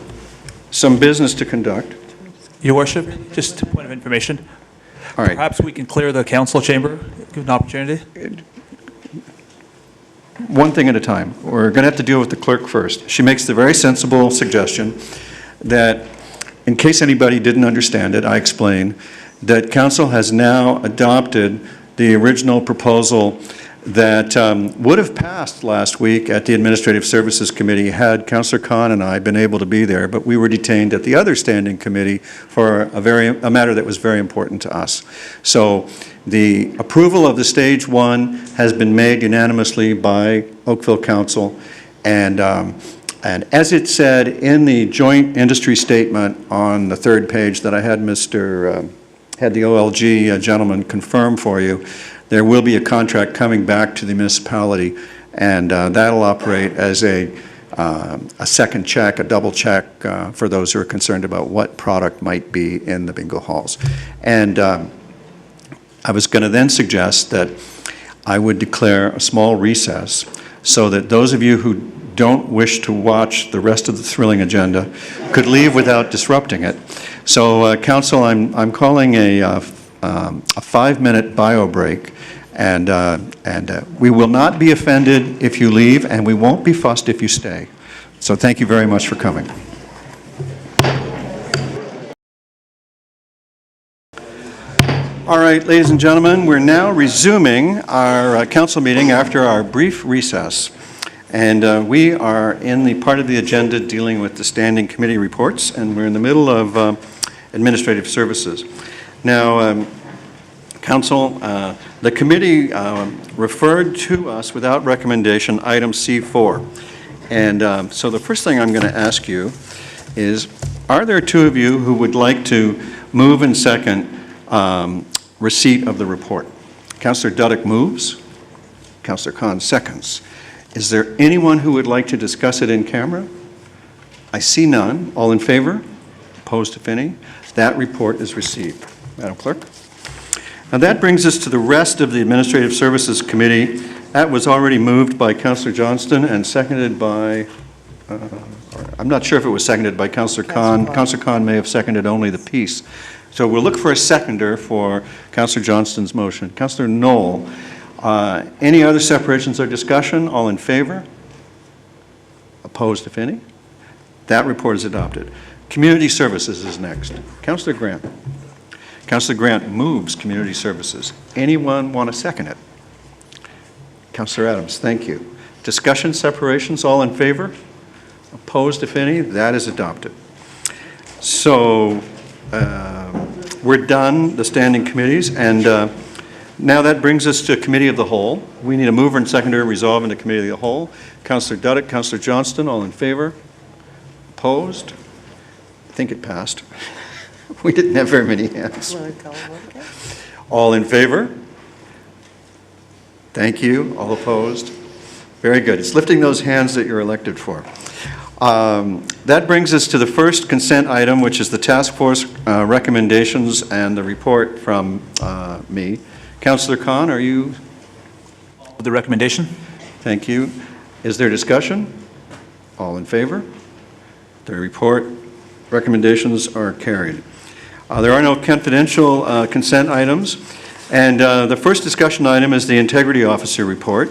some business to conduct. Your Worship, just a point of information. All right. Perhaps we can clear the council chamber, give an opportunity. One thing at a time. We're going to have to deal with the clerk first. She makes the very sensible suggestion that, in case anybody didn't understand it, I explain that council has now adopted the original proposal that would have passed last week at the Administrative Services Committee had Councillor Khan and I been able to be there, but we were detained at the other standing committee for a matter that was very important to us. So the approval of the stage one has been made unanimously by Oakville Council, and as it said in the joint industry statement on the third page that I had had the OLG gentleman confirm for you, there will be a contract coming back to the municipality, and that'll operate as a second check, a double check for those who are concerned about what product might be in the bingo halls. And I was going to then suggest that I would declare a small recess so that those of you who don't wish to watch the rest of the thrilling agenda could leave without disrupting it. So, Council, I'm calling a 5-minute bio break, and we will not be offended if you leave, and we won't be fussed if you stay. So thank you very much for coming. All right, ladies and gentlemen, we're now resuming our council meeting after our brief recess. And we are in the part of the agenda dealing with the standing committee reports, and we're in the middle of administrative services. Now, Council, the committee referred to us without recommendation item C4. And so the first thing I'm going to ask you is, are there two of you who would like to move and second receipt of the report? Councillor Duddeck moves. Councillor Khan seconds. Is there anyone who would like to discuss it in camera? I see none. All in favor? Opposed, if any? That report is received. Madam Clerk? Now that brings us to the rest of the Administrative Services Committee. That was already moved by Councillor Johnston and seconded by, I'm not sure if it was seconded by Councillor Khan. Councillor Khan may have seconded only the piece. So we'll look for a seconder for Councillor Johnston's motion. Councillor Knoll, any other separations or discussion? All in favor? Opposed, if any? That report is adopted. Community Services is next. Councillor Grant. Councillor Grant moves Community Services. Anyone want to second it? Councillor Adams, thank you. Discussion separations, all in favor? Opposed, if any? That is adopted. So we're done, the standing committees, and now that brings us to Committee of the Whole. We need a mover and seconder resolve into Committee of the Whole. Councillor Duddick, Councillor Johnston, all in favor? Opposed? I think it passed. We didn't have very many hands. All in favor? Thank you. All opposed? Very good. It's lifting those hands that you're elected for. That brings us to the first consent item, which is the task force recommendations and the report from me. Councillor Khan, are you? With the recommendation? Thank you. Is there discussion? All in favor? The report recommendations are carried. There are no confidential consent items. And the first discussion item is the Integrity Officer report.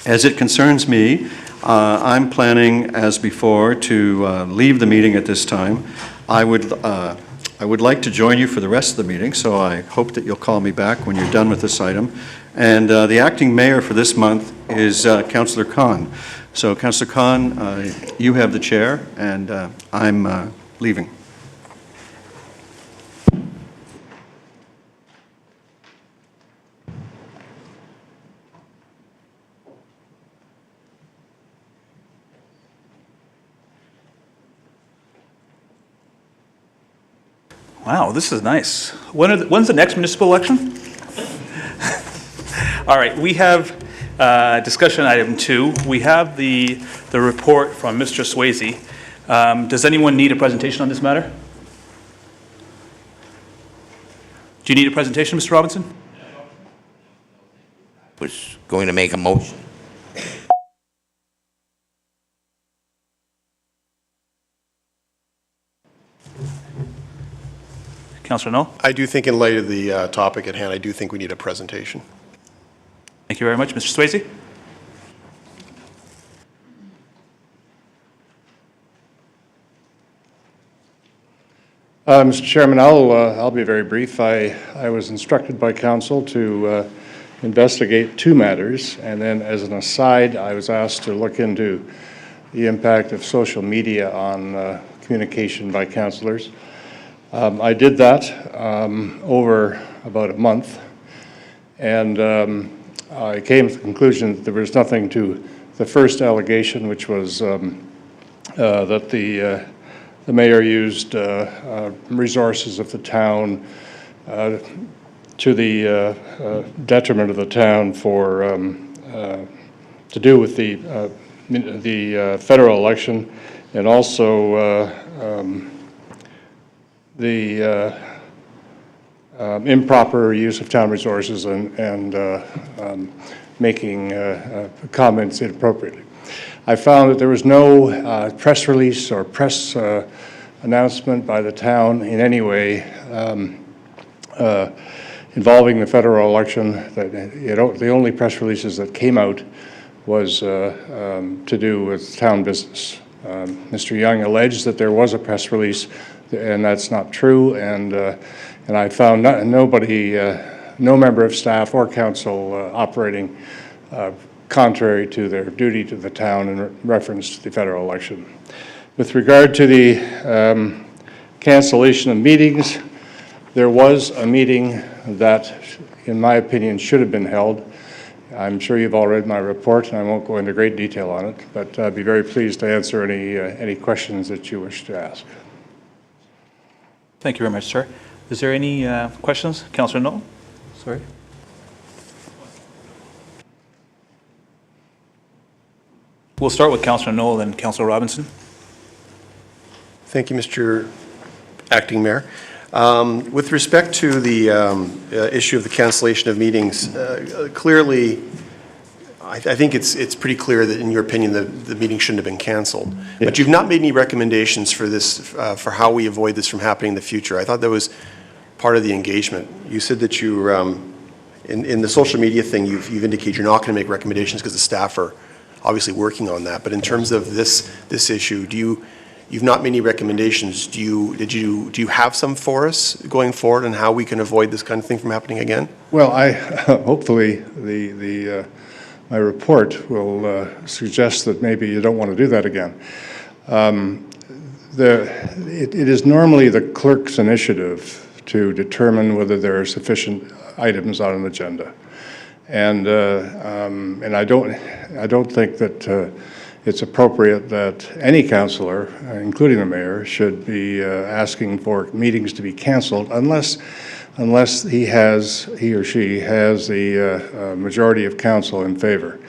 As it concerns me, I'm planning, as before, to leave the meeting at this time. I would like to join you for the rest of the meeting, so I hope that you'll call me back when you're done with this item. And the acting mayor for this month is Councillor Khan. So, Councillor Khan, you have the chair, and I'm leaving. Wow, this is nice. When's the next municipal election? All right, we have discussion item 2. We have the report from Mr. Swayze. Does anyone need a presentation on this matter? Do you need a presentation, Mr. Robinson? Was going to make a motion. Councillor Knoll? I do think in light of the topic at hand, I do think we need a presentation. Thank you very much. Mr. Swayze? Mr. Chairman, I'll be very brief. I was instructed by council to investigate 2 matters, and then as an aside, I was asked to look into the impact of social media on communication by councillors. I did that over about a month, and I came to the conclusion that there was nothing to the first allegation, which was that the mayor used resources of the town to the detriment of the town for to do with the federal election, and also the improper use of town resources and making comments inappropriately. I found that there was no press release or press announcement by the town in any way involving the federal election. The only press releases that came out was to do with town business. Mr. Young alleged that there was a press release, and that's not true. And I found no member of staff or council operating contrary to their duty to the town in reference to the federal election. With regard to the cancellation of meetings, there was a meeting that, in my opinion, should have been held. I'm sure you've all read my report, and I won't go into great detail on it, but I'd be very pleased to answer any questions that you wish to ask. Thank you very much, sir. Is there any questions? Councillor Knoll? Sorry. We'll start with Councillor Knoll and Councillor Robinson. Thank you, Mr. Acting Mayor. With respect to the issue of the cancellation of meetings, clearly, I think it's pretty clear that, in your opinion, the meeting shouldn't have been canceled. Yes. But you've not made any recommendations for this, for how we avoid this from happening in the future. I thought that was part of the engagement. You said that you, in the social media thing, you've indicated you're not going to make recommendations because the staff are obviously working on that. But in terms of this issue, you've not made any recommendations. Do you have some for us going forward on how we can avoid this kind of thing from happening again? Well, hopefully my report will suggest that maybe you don't want to do that again. It is normally the clerk's initiative to determine whether there are sufficient items on an agenda, and I don't think that it's appropriate that any councillor, including the mayor, should be asking for meetings to be canceled unless he or she has the majority of council in favor.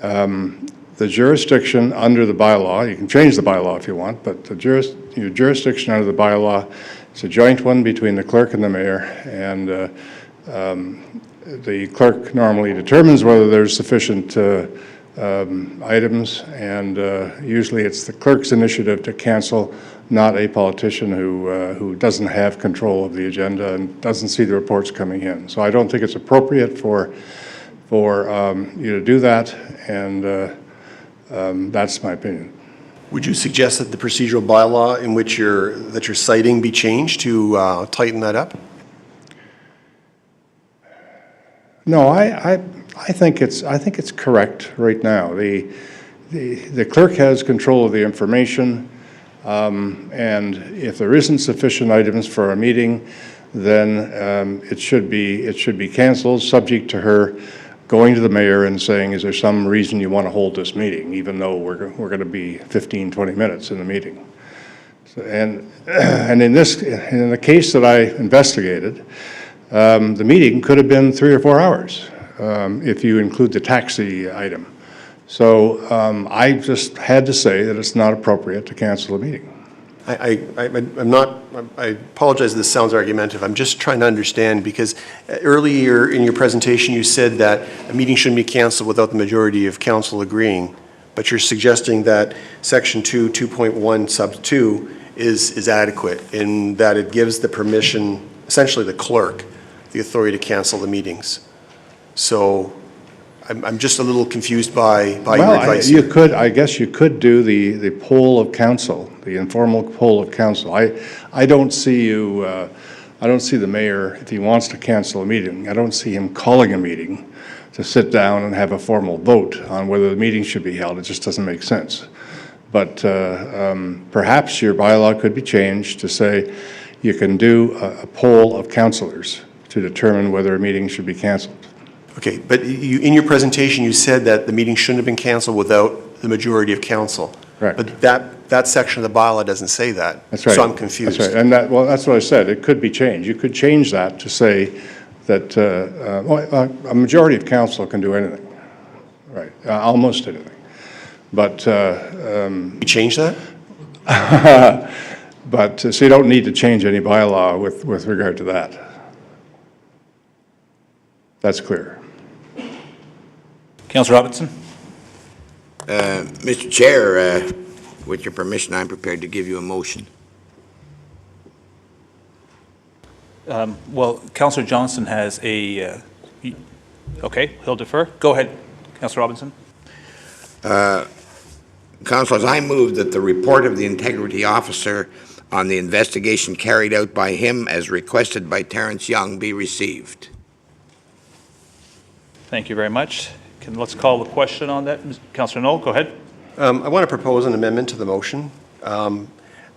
The jurisdiction under the bylaw, you can change the bylaw if you want, but your jurisdiction under the bylaw is a joint one between the clerk and the mayor, and the clerk normally determines whether there's sufficient items, and usually it's the clerk's initiative to cancel, not a politician who doesn't have control of the agenda and doesn't see the reports coming in. So I don't think it's appropriate for you to do that, and that's my opinion. Would you suggest that the procedural bylaw in which you're citing be changed to tighten that up? No, I think it's correct right now. The clerk has control of the information, and if there isn't sufficient items for a meeting, then it should be canceled, subject to her going to the mayor and saying, is there some reason you want to hold this meeting, even though we're going to be 15, 20 minutes in the meeting. So, and in the case that I investigated, the meeting could have been 3 or 4 hours if you include the taxi item. So I just had to say that it's not appropriate to cancel a meeting. I apologize if this sounds argumentative. I'm just trying to understand, because earlier in your presentation you said that a meeting shouldn't be canceled without the majority of council agreeing, but you're suggesting that section 2.1 sub 2 is adequate in that it gives the permission, essentially the clerk, the authority to cancel the meetings. So I'm just a little confused by your advice. I guess you could do the poll of council, the informal poll of council. I don't see the mayor, if he wants to cancel a meeting, I don't see him calling a meeting to sit down and have a formal vote on whether the meeting should be held. It just doesn't make sense. But perhaps your bylaw could be changed to say you can do a poll of councillors to determine whether a meeting should be canceled. Okay, but in your presentation you said that the meeting shouldn't have been canceled without the majority of council. Right. But that section of the bylaw doesn't say that. That's right. So I'm confused. That's right, and that's what I said. It could be changed. You could change that to say that a majority of council can do anything, right? Almost anything. But you change that? But so you don't need to change any bylaw with regard to that. That's clear. Councillor Robinson. Mr. Chair, with your permission, I'm prepared to give you a motion. Well, Councillor Johnson has a, okay, he'll defer. Go ahead, Councillor Robinson. Councillors, I move that the report of the integrity officer on the investigation carried out by him as requested by Terrence Young be received. Thank you very much. Let's call the question on that. Councillor Knoll, go ahead. I want to propose an amendment to the motion, and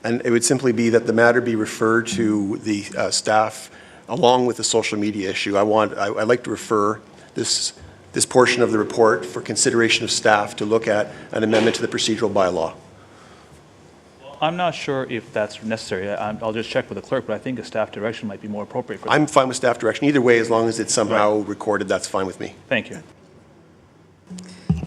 it would simply be that the matter be referred to the staff along with the social media issue. I'd like to refer this portion of the report for consideration of staff to look at an amendment to the procedural bylaw. I'm not sure if that's necessary. I'll just check with the clerk, but I think a staff direction might be more appropriate for that. I'm fine with staff direction. Either way, as long as it's somehow recorded, that's fine with me. Thank you.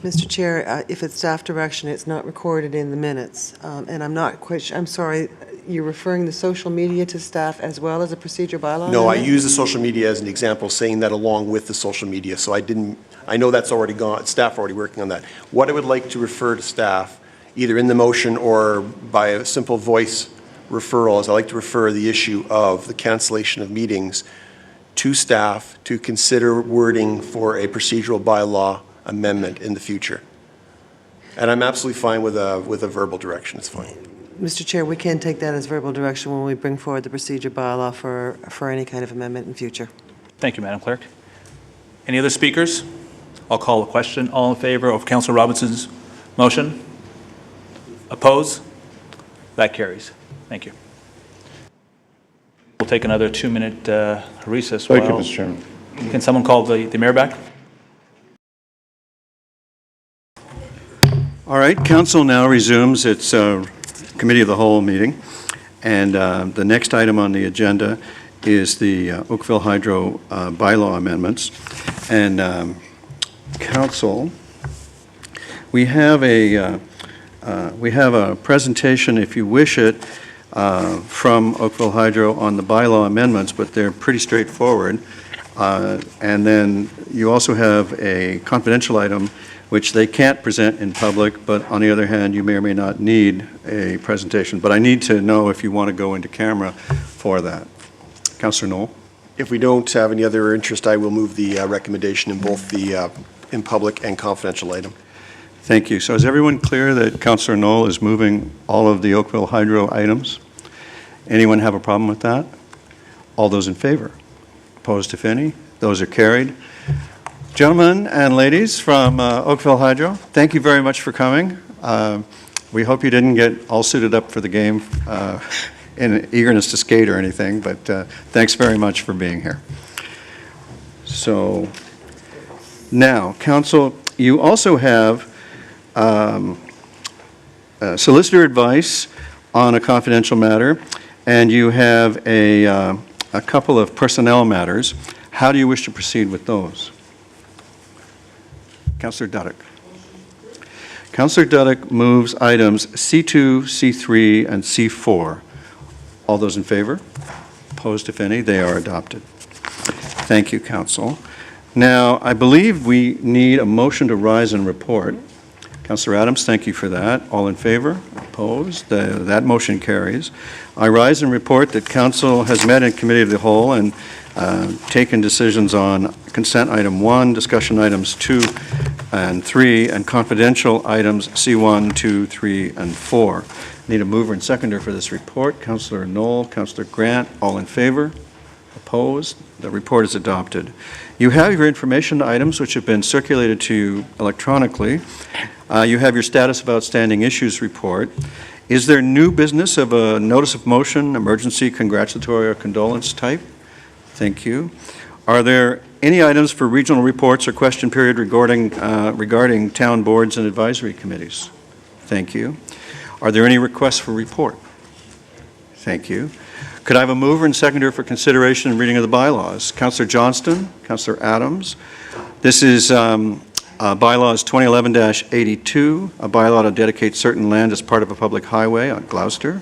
Mr. Chair, if it's staff direction, it's not recorded in the minutes. And I'm not quite sure, I'm sorry, you're referring the social media to staff as well as a procedure bylaw? No, I use the social media as an example, saying that along with the social media. So I know that's already gone, staff are already working on that. What I would like to refer to staff, either in the motion or by a simple voice referral, is I'd like to refer the issue of the cancellation of meetings to staff to consider wording for a procedural bylaw amendment in the future. And I'm absolutely fine with a verbal direction, it's fine. Mr. Chair, we can take that as verbal direction when we bring forward the procedure bylaw for any kind of amendment in future. Thank you, Madam Clerk. Any other speakers? I'll call a question. All in favor of Councillor Robinson's motion? Oppose? That carries. Thank you. We'll take another 2-minute recess. Thank you, Mr. Chairman. Can someone call the mayor back? All right, council now resumes its Committee of the Whole meeting, and the next item on the agenda is the Oakville Hydro bylaw amendments. And council, we have a presentation, if you wish it, from Oakville Hydro on the bylaw amendments, but they're pretty straightforward. And then you also have a confidential item which they can't present in public, but on the other hand, you may or may not need a presentation. But I need to know if you want to go into camera for that. Councillor Knoll? If we don't have any other interest, I will move the recommendation in both the in public and confidential item. Thank you. So is everyone clear that Councillor Knoll is moving all of the Oakville Hydro items? Anyone have a problem with that? All those in favor? Opposed, if any? Those are carried. Gentlemen and ladies from Oakville Hydro, thank you very much for coming. We hope you didn't get all suited up for the game in eagerness to skate or anything, but thanks very much for being here. So now, Council, you also have solicitor advice on a confidential matter, and you have a couple of personnel matters. How do you wish to proceed with those? Councillor Duddeck. Councillor Duddeck moves items C2, C3, and C4. All those in favor? Opposed, if any? They are adopted. Thank you, Council. Now, I believe we need a motion to rise and report. Councillor Adams, thank you for that. All in favor? Opposed? That motion carries. I rise and report that Council has met in Committee of the Whole and taken decisions on consent item 1, discussion items 2 and 3, and confidential items C1, 2, 3, and 4. Need a mover and seconder for this report. Councillor Knoll, Councillor Grant, all in favor? Opposed? The report is adopted. You have your information items which have been circulated to you electronically. You have your status of outstanding issues report. Is there new business of a notice of motion, emergency, congratulatory, or condolence type? Thank you. Are there any items for regional reports or question period regarding town boards and advisory committees? Thank you. Are there any requests for report? Thank you. Could I have a mover and seconder for consideration and reading of the bylaws? Councillor Johnston, Councillor Adams. This is bylaws 2011-82, a bylaw to dedicate certain land as part of a public highway on Gloucester.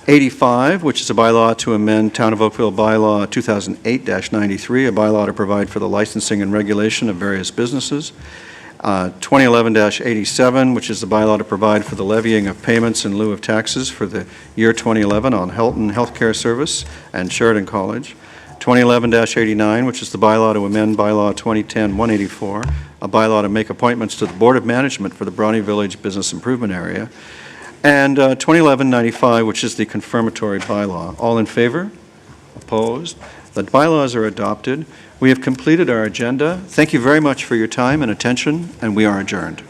85, which is a bylaw to amend Town of Oakville bylaw 2008-93, a bylaw to provide for the licensing and regulation of various businesses. 2011-87, which is the bylaw to provide for the levying of payments in lieu of taxes for the year 2011 on Helton Healthcare Service and Sheridan College. 2011-89, which is the bylaw to amend bylaw 2010-184, a bylaw to make appointments to the Board of Management for the Bronte Village Business Improvement Area. And 2011-95, which is the confirmatory bylaw. All in favor? Opposed? The bylaws are adopted. We have completed our agenda. Thank you very much for your time and attention, and we are adjourned.